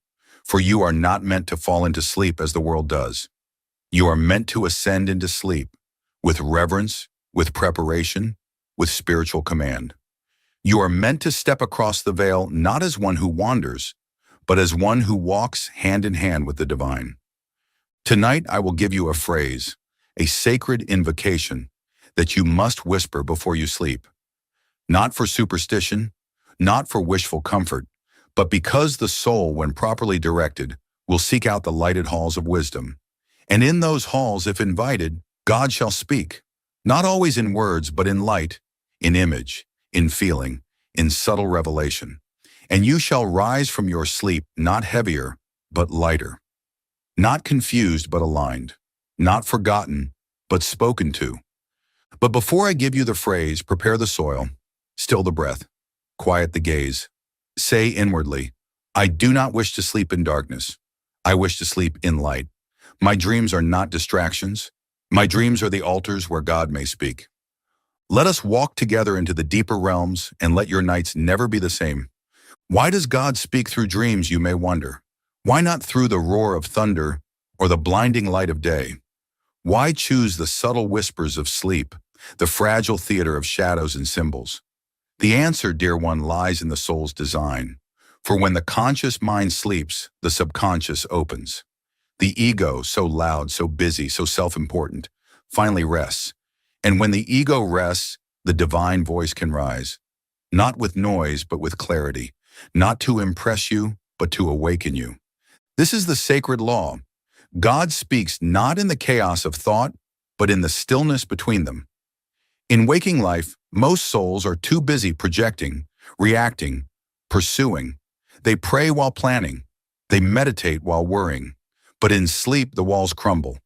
For you are not meant to fall into sleep as the world does. You are meant to ascend into sleep, with reverence, with preparation, with spiritual command. You are meant to step across the veil not as one who wanders, but as one who walks hand in hand with the divine. Tonight I will give you a phrase, a sacred invocation that you must whisper before you sleep. Not for superstition, not for wishful comfort, but because the soul, when properly directed, will seek out the lighted halls of wisdom. And in those halls, if invited, God shall speak, not always in words, but in light, in image, in feeling, in subtle revelation. And you shall rise from your sleep not heavier, but lighter. Not confused, but aligned. Not forgotten, but spoken to. But before I give you the phrase, prepare the soil, still the breath, quiet the gaze. Say inwardly, I do not wish to sleep in darkness. I wish to sleep in light. My dreams are not distractions. My dreams are the altars where God may speak. Let us walk together into the deeper realms and let your nights never be the same. Why does God speak through dreams, you may wonder? Why not through the roar of thunder or the blinding light of day? Why choose the subtle whispers of sleep, the fragile theater of shadows and symbols? The answer, dear one, lies in the soul's design. For when the conscious mind sleeps, the subconscious opens. The ego, so loud, so busy, so self-important, finally rests. And when the ego rests, the divine voice can rise, not with noise, but with clarity, not to impress you, but to awaken you. This is the sacred law. God speaks not in the chaos of thought, but in the stillness between them. In waking life, most souls are too busy projecting, reacting, pursuing. They pray while planning. They meditate while worrying. But in sleep, the walls crumble.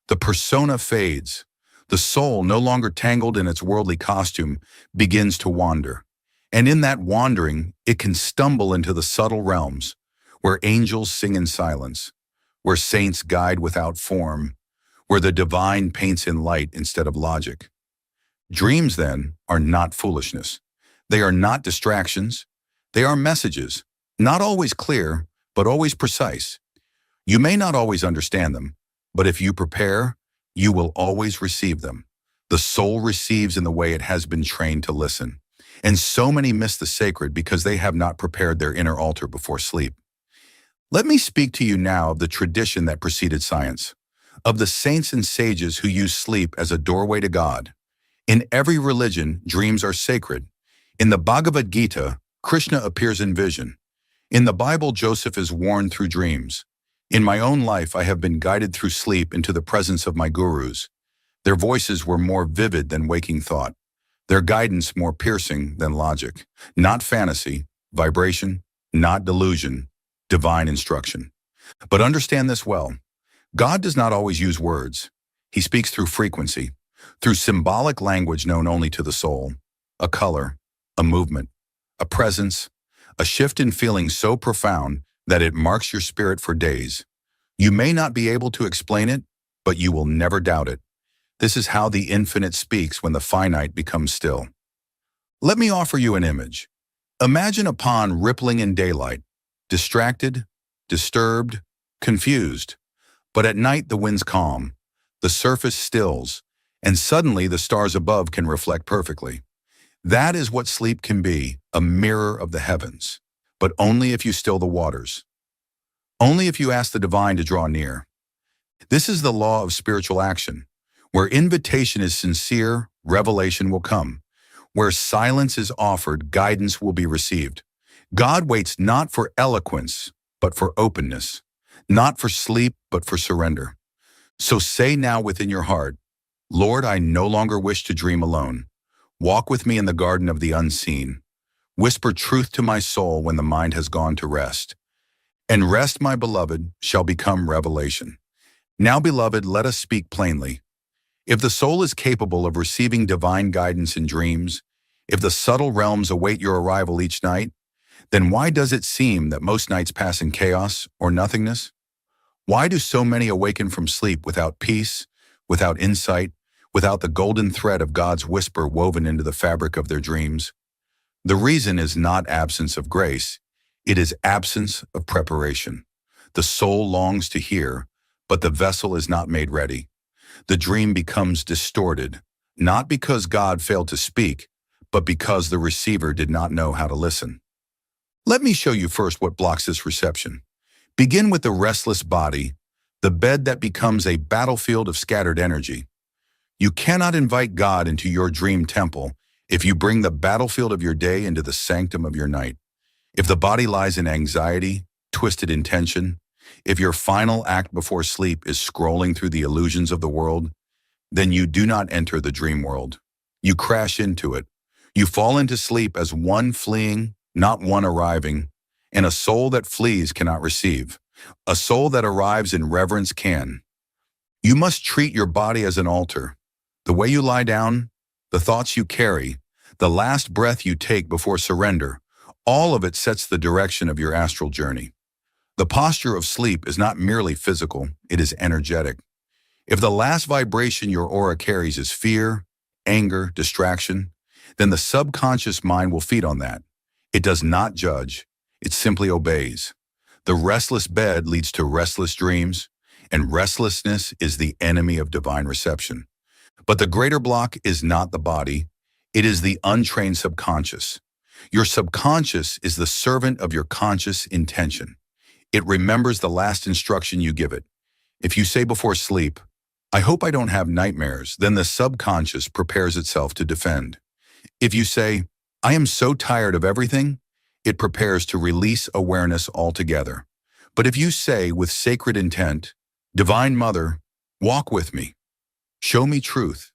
The persona fades. The soul, no longer tangled in its worldly costume, begins to wander. And in that wandering, it can stumble into the subtle realms, where angels sing in silence, where saints guide without form, where the divine paints in light instead of logic. Dreams, then, are not foolishness. They are not distractions. They are messages, not always clear, but always precise. You may not always understand them, but if you prepare, you will always receive them. The soul receives in the way it has been trained to listen. And so many miss the sacred because they have not prepared their inner altar before sleep. Let me speak to you now of the tradition that preceded science, of the saints and sages who used sleep as a doorway to God. In every religion, dreams are sacred. In the Bhagavad Gita, Krishna appears in vision. In the Bible, Joseph is warned through dreams. In my own life, I have been guided through sleep into the presence of my gurus. Their voices were more vivid than waking thought. Their guidance more piercing than logic. Not fantasy, vibration, not delusion, divine instruction. But understand this well. God does not always use words. He speaks through frequency, through symbolic language known only to the soul, a color, a movement, a presence, a shift in feeling so profound that it marks your spirit for days. You may not be able to explain it, but you will never doubt it. This is how the infinite speaks when the finite becomes still. Let me offer you an image. Imagine a pond rippling in daylight, distracted, disturbed, confused. But at night the wind's calm, the surface stills, and suddenly the stars above can reflect perfectly. That is what sleep can be, a mirror of the heavens. But only if you still the waters. Only if you ask the divine to draw near. This is the law of spiritual action. Where invitation is sincere, revelation will come. Where silence is offered, guidance will be received. God waits not for eloquence, but for openness. Not for sleep, but for surrender. So say now within your heart, Lord, I no longer wish to dream alone. Walk with me in the garden of the unseen. Whisper truth to my soul when the mind has gone to rest. And rest, my beloved, shall become revelation. Now, beloved, let us speak plainly. If the soul is capable of receiving divine guidance in dreams, if the subtle realms await your arrival each night, then why does it seem that most nights pass in chaos or nothingness? Why do so many awaken from sleep without peace, without insight, without the golden thread of God's whisper woven into the fabric of their dreams? The reason is not absence of grace, it is absence of preparation. The soul longs to hear, but the vessel is not made ready. The dream becomes distorted, not because God failed to speak, but because the receiver did not know how to listen. Let me show you first what blocks this reception. Begin with the restless body, the bed that becomes a battlefield of scattered energy. You cannot invite God into your dream temple if you bring the battlefield of your day into the sanctum of your night. If the body lies in anxiety, twisted intention, if your final act before sleep is scrolling through the illusions of the world, then you do not enter the dream world. You crash into it. You fall into sleep as one fleeing, not one arriving, and a soul that flees cannot receive. A soul that arrives in reverence can. You must treat your body as an altar. The way you lie down, the thoughts you carry, the last breath you take before surrender, all of it sets the direction of your astral journey. The posture of sleep is not merely physical, it is energetic. If the last vibration your aura carries is fear, anger, distraction, then the subconscious mind will feed on that. It does not judge. It simply obeys. The restless bed leads to restless dreams, and restlessness is the enemy of divine reception. But the greater block is not the body. It is the untrained subconscious. Your subconscious is the servant of your conscious intention. It remembers the last instruction you give it. If you say before sleep, "I hope I don't have nightmares," then the subconscious prepares itself to defend. If you say, "I am so tired of everything," it prepares to release awareness altogether. But if you say with sacred intent, "Divine Mother, walk with me, show me truth,"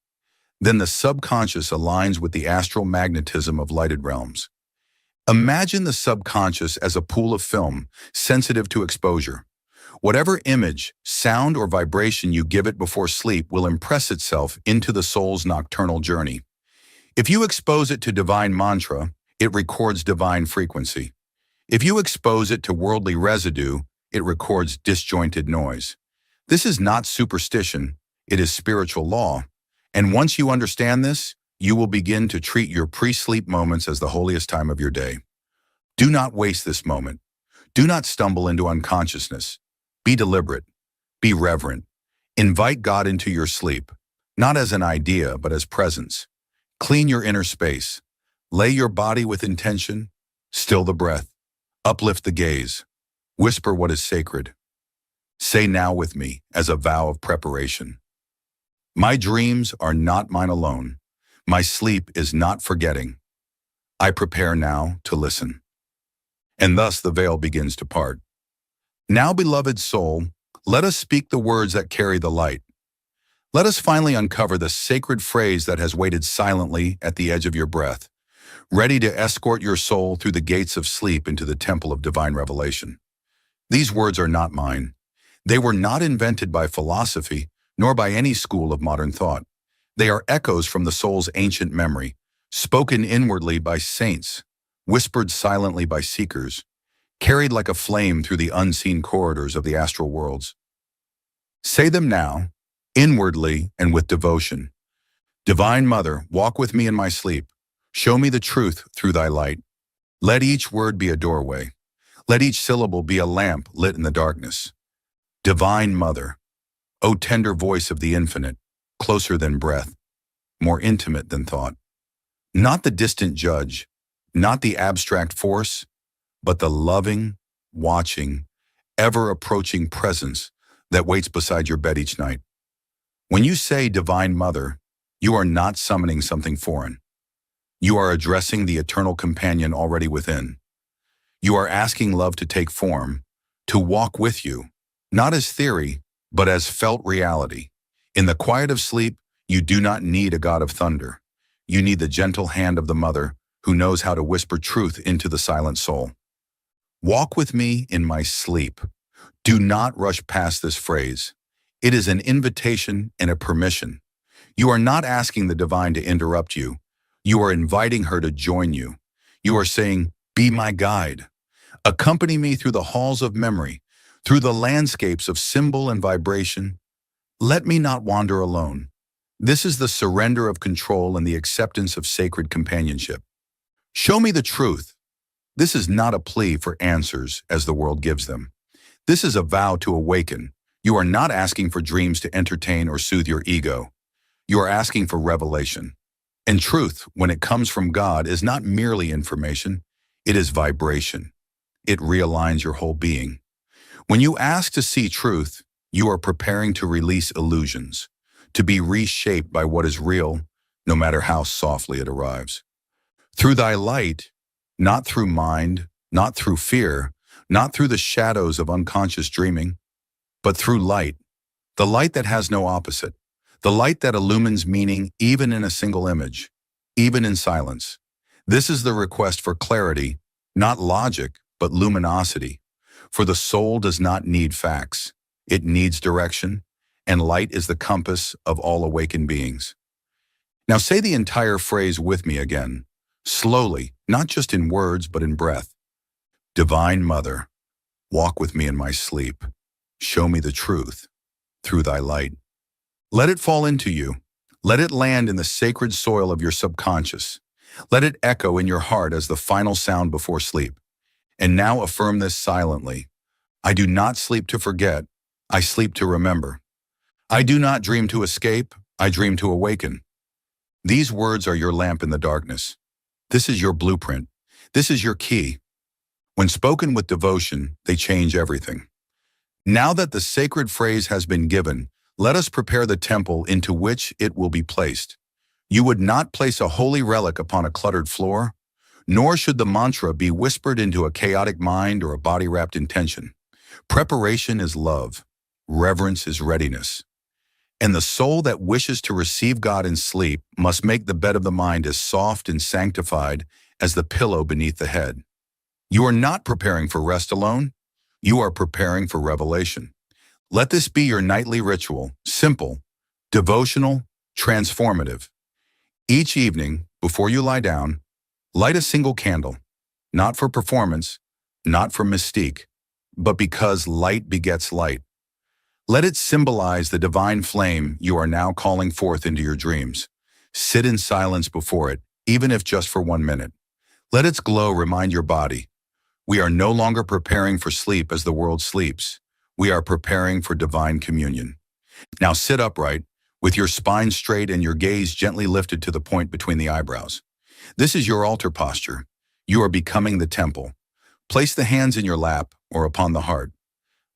then the subconscious aligns with the astral magnetism of lighted realms. Imagine the subconscious as a pool of film, sensitive to exposure. Whatever image, sound, or vibration you give it before sleep will impress itself into the soul's nocturnal journey. If you expose it to divine mantra, it records divine frequency. If you expose it to worldly residue, it records disjointed noise. This is not superstition, it is spiritual law. And once you understand this, you will begin to treat your pre-sleep moments as the holiest time of your day. Do not waste this moment. Do not stumble into unconsciousness. Be deliberate. Be reverent. Invite God into your sleep, not as an idea, but as presence. Clean your inner space. Lay your body with intention. Still the breath. Uplift the gaze. Whisper what is sacred. Say now with me as a vow of preparation. My dreams are not mine alone. My sleep is not forgetting. I prepare now to listen. And thus the veil begins to part. Now, beloved soul, let us speak the words that carry the light. Let us finally uncover the sacred phrase that has waited silently at the edge of your breath, ready to escort your soul through the gates of sleep into the temple of divine revelation. These words are not mine. They were not invented by philosophy, nor by any school of modern thought. They are echoes from the soul's ancient memory, spoken inwardly by saints, whispered silently by seekers, carried like a flame through the unseen corridors of the astral worlds. Say them now, inwardly and with devotion. Divine Mother, walk with me in my sleep. Show me the truth through thy light. Let each word be a doorway. Let each syllable be a lamp lit in the darkness. Divine Mother, O tender voice of the infinite, closer than breath, more intimate than thought. Not the distant judge, not the abstract force, but the loving, watching, ever-approaching presence that waits beside your bed each night. When you say Divine Mother, you are not summoning something foreign. You are addressing the eternal companion already within. You are asking love to take form, to walk with you, not as theory, but as felt reality. In the quiet of sleep, you do not need a god of thunder. You need the gentle hand of the mother who knows how to whisper truth into the silent soul. Walk with me in my sleep. Do not rush past this phrase. It is an invitation and a permission. You are not asking the divine to interrupt you. You are inviting her to join you. You are saying, be my guide. Accompany me through the halls of memory, through the landscapes of symbol and vibration. Let me not wander alone. This is the surrender of control and the acceptance of sacred companionship. Show me the truth. This is not a plea for answers as the world gives them. This is a vow to awaken. You are not asking for dreams to entertain or soothe your ego. You are asking for revelation. And truth, when it comes from God, is not merely information. It is vibration. It realigns your whole being. When you ask to see truth, you are preparing to release illusions, to be reshaped by what is real, no matter how softly it arrives. Through thy light, not through mind, not through fear, not through the shadows of unconscious dreaming, but through light, the light that has no opposite, the light that illumines meaning even in a single image, even in silence. This is the request for clarity, not logic, but luminosity. For the soul does not need facts. It needs direction, and light is the compass of all awakened beings. Now say the entire phrase with me again, slowly, not just in words, but in breath. Divine Mother, walk with me in my sleep. Show me the truth through thy light. Let it fall into you. Let it land in the sacred soil of your subconscious. Let it echo in your heart as the final sound before sleep. And now affirm this silently. I do not sleep to forget. I sleep to remember. I do not dream to escape. I dream to awaken. These words are your lamp in the darkness. This is your blueprint. This is your key. When spoken with devotion, they change everything. Now that the sacred phrase has been given, let us prepare the temple into which it will be placed. You would not place a holy relic upon a cluttered floor, nor should the mantra be whispered into a chaotic mind or a body wrapped in tension. Preparation is love. Reverence is readiness. And the soul that wishes to receive God in sleep must make the bed of the mind as soft and sanctified as the pillow beneath the head. You are not preparing for rest alone. You are preparing for revelation. Let this be your nightly ritual, simple, devotional, transformative. Each evening, before you lie down, light a single candle, not for performance, not for mystique, but because light begets light. Let it symbolize the divine flame you are now calling forth into your dreams. Sit in silence before it, even if just for 1 minute. Let its glow remind your body. We are no longer preparing for sleep as the world sleeps. We are preparing for divine communion. Now sit upright, with your spine straight and your gaze gently lifted to the point between the eyebrows. This is your altar posture. You are becoming the temple. Place the hands in your lap or upon the heart.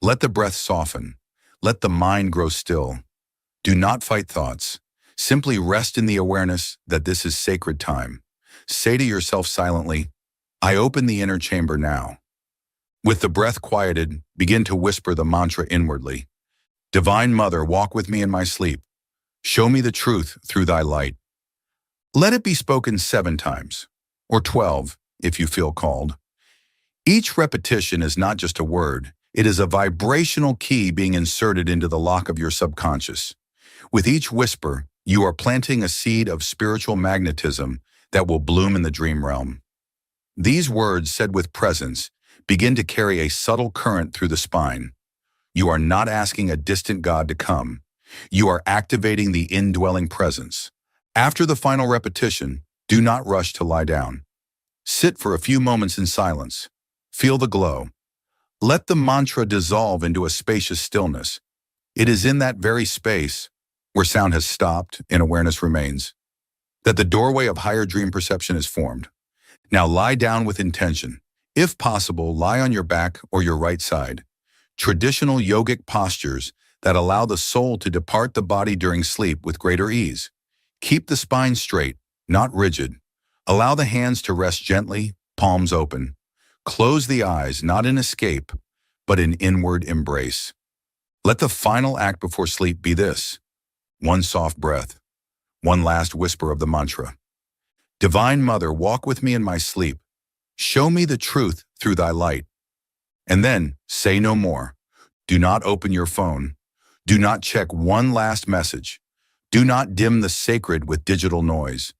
Let the breath soften. Let the mind grow still. Do not fight thoughts. Simply rest in the awareness that this is sacred time. Say to yourself silently, I open the inner chamber now. With the breath quieted, begin to whisper the mantra inwardly. Divine Mother, walk with me in my sleep. Show me the truth through thy light. Let it be spoken 7 times, or 12 if you feel called. Each repetition is not just a word, it is a vibrational key being inserted into the lock of your subconscious. With each whisper, you are planting a seed of spiritual magnetism that will bloom in the dream realm. These words, said with presence, begin to carry a subtle current through the spine. You are not asking a distant God to come. You are activating the indwelling presence. After the final repetition, do not rush to lie down. Sit for a few moments in silence. Feel the glow. Let the mantra dissolve into a spacious stillness. It is in that very space, where sound has stopped and awareness remains, that the doorway of higher dream perception is formed. Now lie down with intention. If possible, lie on your back or your right side. Traditional yogic postures that allow the soul to depart the body during sleep with greater ease. Keep the spine straight, not rigid. Allow the hands to rest gently, palms open. Close the eyes, not in escape, but in inward embrace. Let the final act before sleep be this: 1 soft breath, 1 last whisper of the mantra. Divine Mother, walk with me in my sleep. Show me the truth through thy light. And then, say no more. Do not open your phone. Do not check one last message. Do not dim the sacred with digital noise.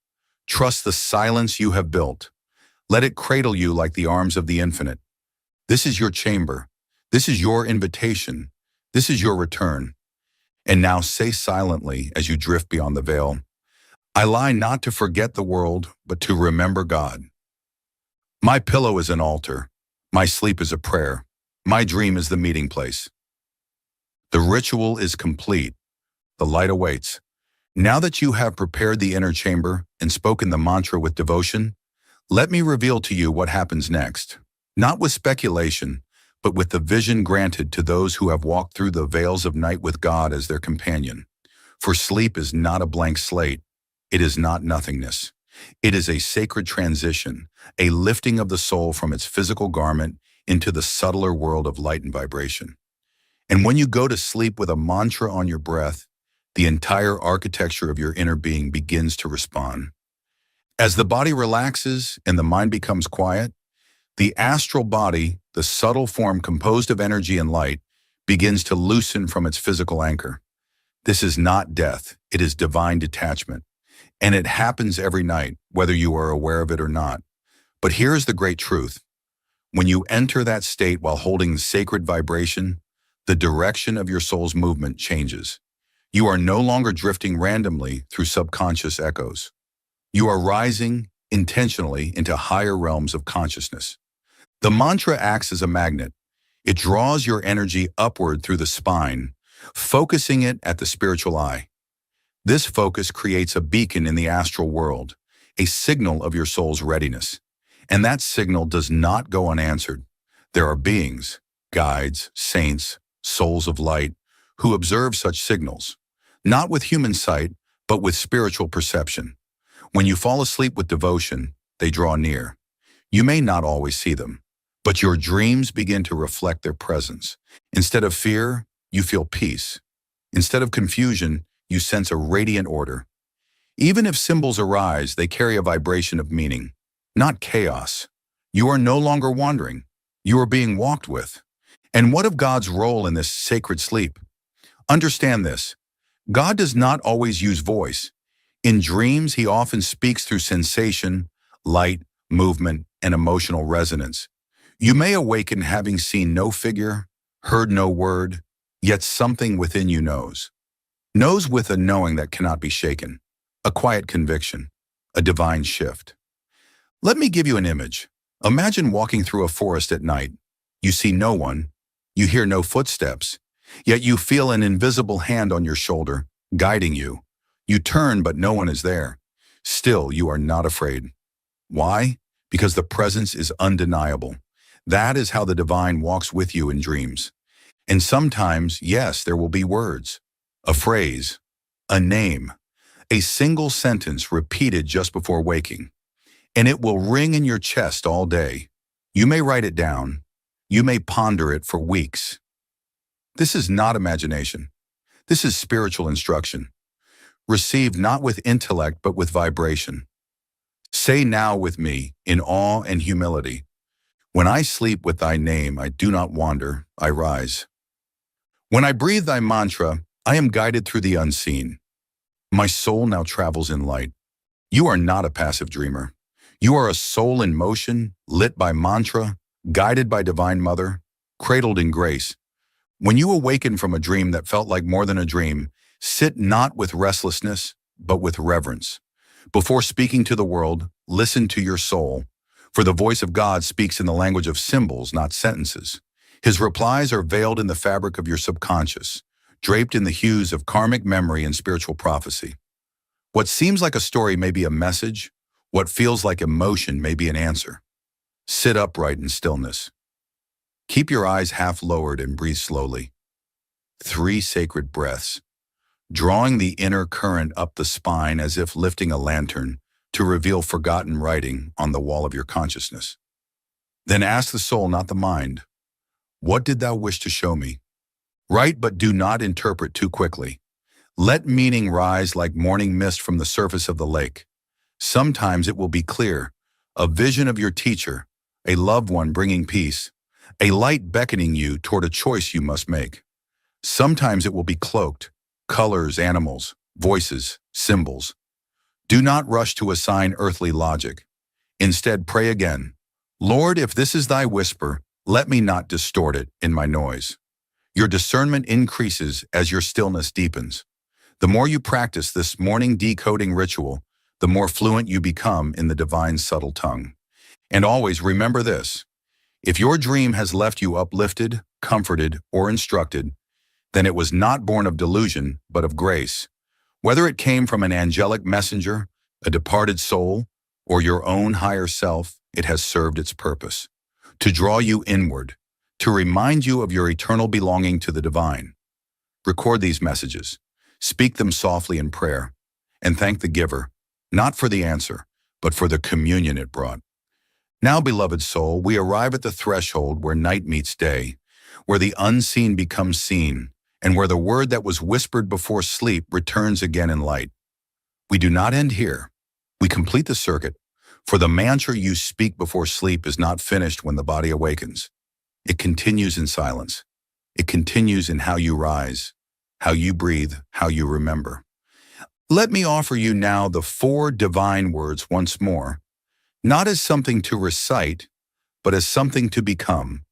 Trust the silence you have built. Let it cradle you like the arms of the infinite. This is your chamber. This is your invitation. This is your return. And now say silently as you drift beyond the veil, I lie not to forget the world, but to remember God. My pillow is an altar. My sleep is a prayer. My dream is the meeting place. The ritual is complete. The light awaits. Now that you have prepared the inner chamber and spoken the mantra with devotion, let me reveal to you what happens next. Not with speculation, but with the vision granted to those who have walked through the veils of night with God as their companion. For sleep is not a blank slate. It is not nothingness. It is a sacred transition, a lifting of the soul from its physical garment into the subtler world of light and vibration. And when you go to sleep with a mantra on your breath, the entire architecture of your inner being begins to respond. As the body relaxes and the mind becomes quiet, the astral body, the subtle form composed of energy and light, begins to loosen from its physical anchor. This is not death, it is divine detachment. And it happens every night, whether you are aware of it or not. But here is the great truth. When you enter that state while holding the sacred vibration, the direction of your soul's movement changes. You are no longer drifting randomly through subconscious echoes. You are rising intentionally into higher realms of consciousness. The mantra acts as a magnet. It draws your energy upward through the spine, focusing it at the spiritual eye. This focus creates a beacon in the astral world, a signal of your soul's readiness. And that signal does not go unanswered. There are beings, guides, saints, souls of light, who observe such signals, not with human sight, but with spiritual perception. When you fall asleep with devotion, they draw near. You may not always see them, but your dreams begin to reflect their presence. Instead of fear, you feel peace. Instead of confusion, you sense a radiant order. Even if symbols arise, they carry a vibration of meaning, not chaos. You are no longer wandering. You are being walked with. And what of God's role in this sacred sleep? Understand this. God does not always use voice. In dreams, he often speaks through sensation, light, movement, and emotional resonance. You may awaken having seen no figure, heard no word, yet something within you knows. Knows with a knowing that cannot be shaken, a quiet conviction, a divine shift. Let me give you an image. Imagine walking through a forest at night. You see no one, you hear no footsteps, yet you feel an invisible hand on your shoulder, guiding you. You turn, but no one is there. Still, you are not afraid. Why? Because the presence is undeniable. That is how the divine walks with you in dreams. And sometimes, yes, there will be words, a phrase, a name, a single sentence repeated just before waking. And it will ring in your chest all day. You may write it down. You may ponder it for weeks. This is not imagination. This is spiritual instruction. Received not with intellect, but with vibration. Say now with me, in awe and humility, when I sleep with thy name, I do not wander, I rise. When I breathe thy mantra, I am guided through the unseen. My soul now travels in light. You are not a passive dreamer. You are a soul in motion, lit by mantra, guided by Divine Mother, cradled in grace. When you awaken from a dream that felt like more than a dream, sit not with restlessness, but with reverence. Before speaking to the world, listen to your soul, for the voice of God speaks in the language of symbols, not sentences. His replies are veiled in the fabric of your subconscious, draped in the hues of karmic memory and spiritual prophecy. What seems like a story may be a message. What feels like emotion may be an answer. Sit upright in stillness. Keep your eyes half lowered and breathe slowly. 3 sacred breaths, drawing the inner current up the spine as if lifting a lantern to reveal forgotten writing on the wall of your consciousness. Then ask the soul, not the mind, what did thou wish to show me? Write, but do not interpret too quickly. Let meaning rise like morning mist from the surface of the lake. Sometimes it will be clear, a vision of your teacher, a loved one bringing peace, a light beckoning you toward a choice you must make. Sometimes it will be cloaked, colors, animals, voices, symbols. Do not rush to assign earthly logic. Instead, pray again. Lord, if this is thy whisper, let me not distort it in my noise. Your discernment increases as your stillness deepens. The more you practice this morning decoding ritual, the more fluent you become in the divine subtle tongue. And always remember this: if your dream has left you uplifted, comforted, or instructed, then it was not born of delusion, but of grace. Whether it came from an angelic messenger, a departed soul, or your own higher self, it has served its purpose: to draw you inward, to remind you of your eternal belonging to the divine. Record these messages, speak them softly in prayer, and thank the giver, not for the answer, but for the communion it brought. Now, beloved soul, we arrive at the threshold where night meets day, where the unseen becomes seen, and where the word that was whispered before sleep returns again in light. We do not end here. We complete the circuit, for the mantra you speak before sleep is not finished when the body awakens. It continues in silence. It continues in how you rise, how you breathe, how you remember. Let me offer you now the 4 divine words once more, not as something to recite, but as something to become.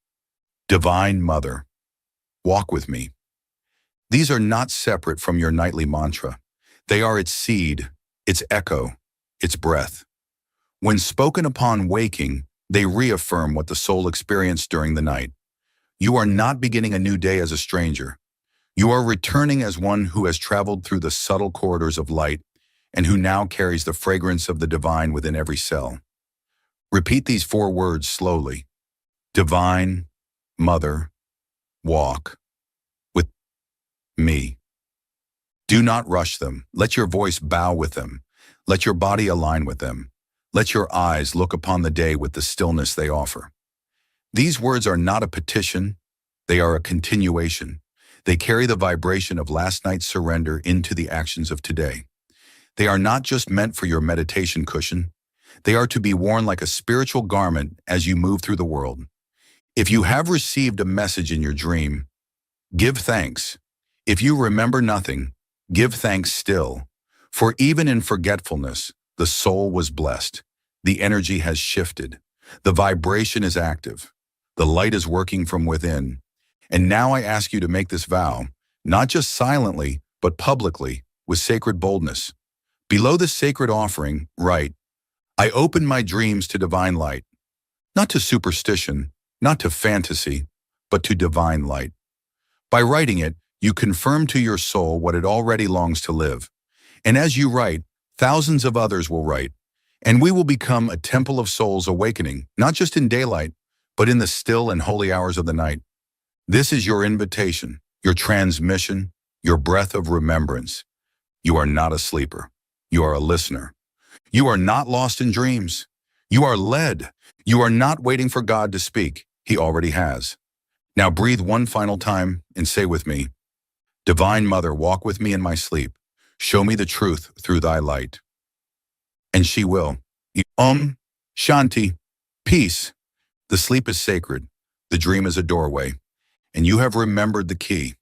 Divine Mother, walk with me. These are not separate from your nightly mantra. They are its seed, its echo, its breath. When spoken upon waking, they reaffirm what the soul experienced during the night. You are not beginning a new day as a stranger. You are returning as one who has traveled through the subtle corridors of light and who now carries the fragrance of the divine within every cell. Repeat these 4 words slowly. Divine, Mother, walk with me. Do not rush them. Let your voice bow with them. Let your body align with them. Let your eyes look upon the day with the stillness they offer. These words are not a petition. They are a continuation. They carry the vibration of last night's surrender into the actions of today. They are not just meant for your meditation cushion. They are to be worn like a spiritual garment as you move through the world. If you have received a message in your dream, give thanks. If you remember nothing, give thanks still. For even in forgetfulness, the soul was blessed. The energy has shifted. The vibration is active. The light is working from within. And now I ask you to make this vow, not just silently, but publicly, with sacred boldness. Below this sacred offering, write, I open my dreams to divine light, not to superstition, not to fantasy, but to divine light. By writing it, you confirm to your soul what it already longs to live. And as you write, thousands of others will write, and we will become a temple of souls awakening, not just in daylight, but in the still and holy hours of the night. This is your invitation, your transmission, your breath of remembrance. You are not a sleeper. You are a listener. You are not lost in dreams. You are led. You are not waiting for God to speak. He already has. Now breathe one final time and say with me, Divine Mother, walk with me in my sleep. Show me the truth through thy light. And she will. Shanti, peace. The sleep is sacred. The dream is a doorway. And you have remembered the key.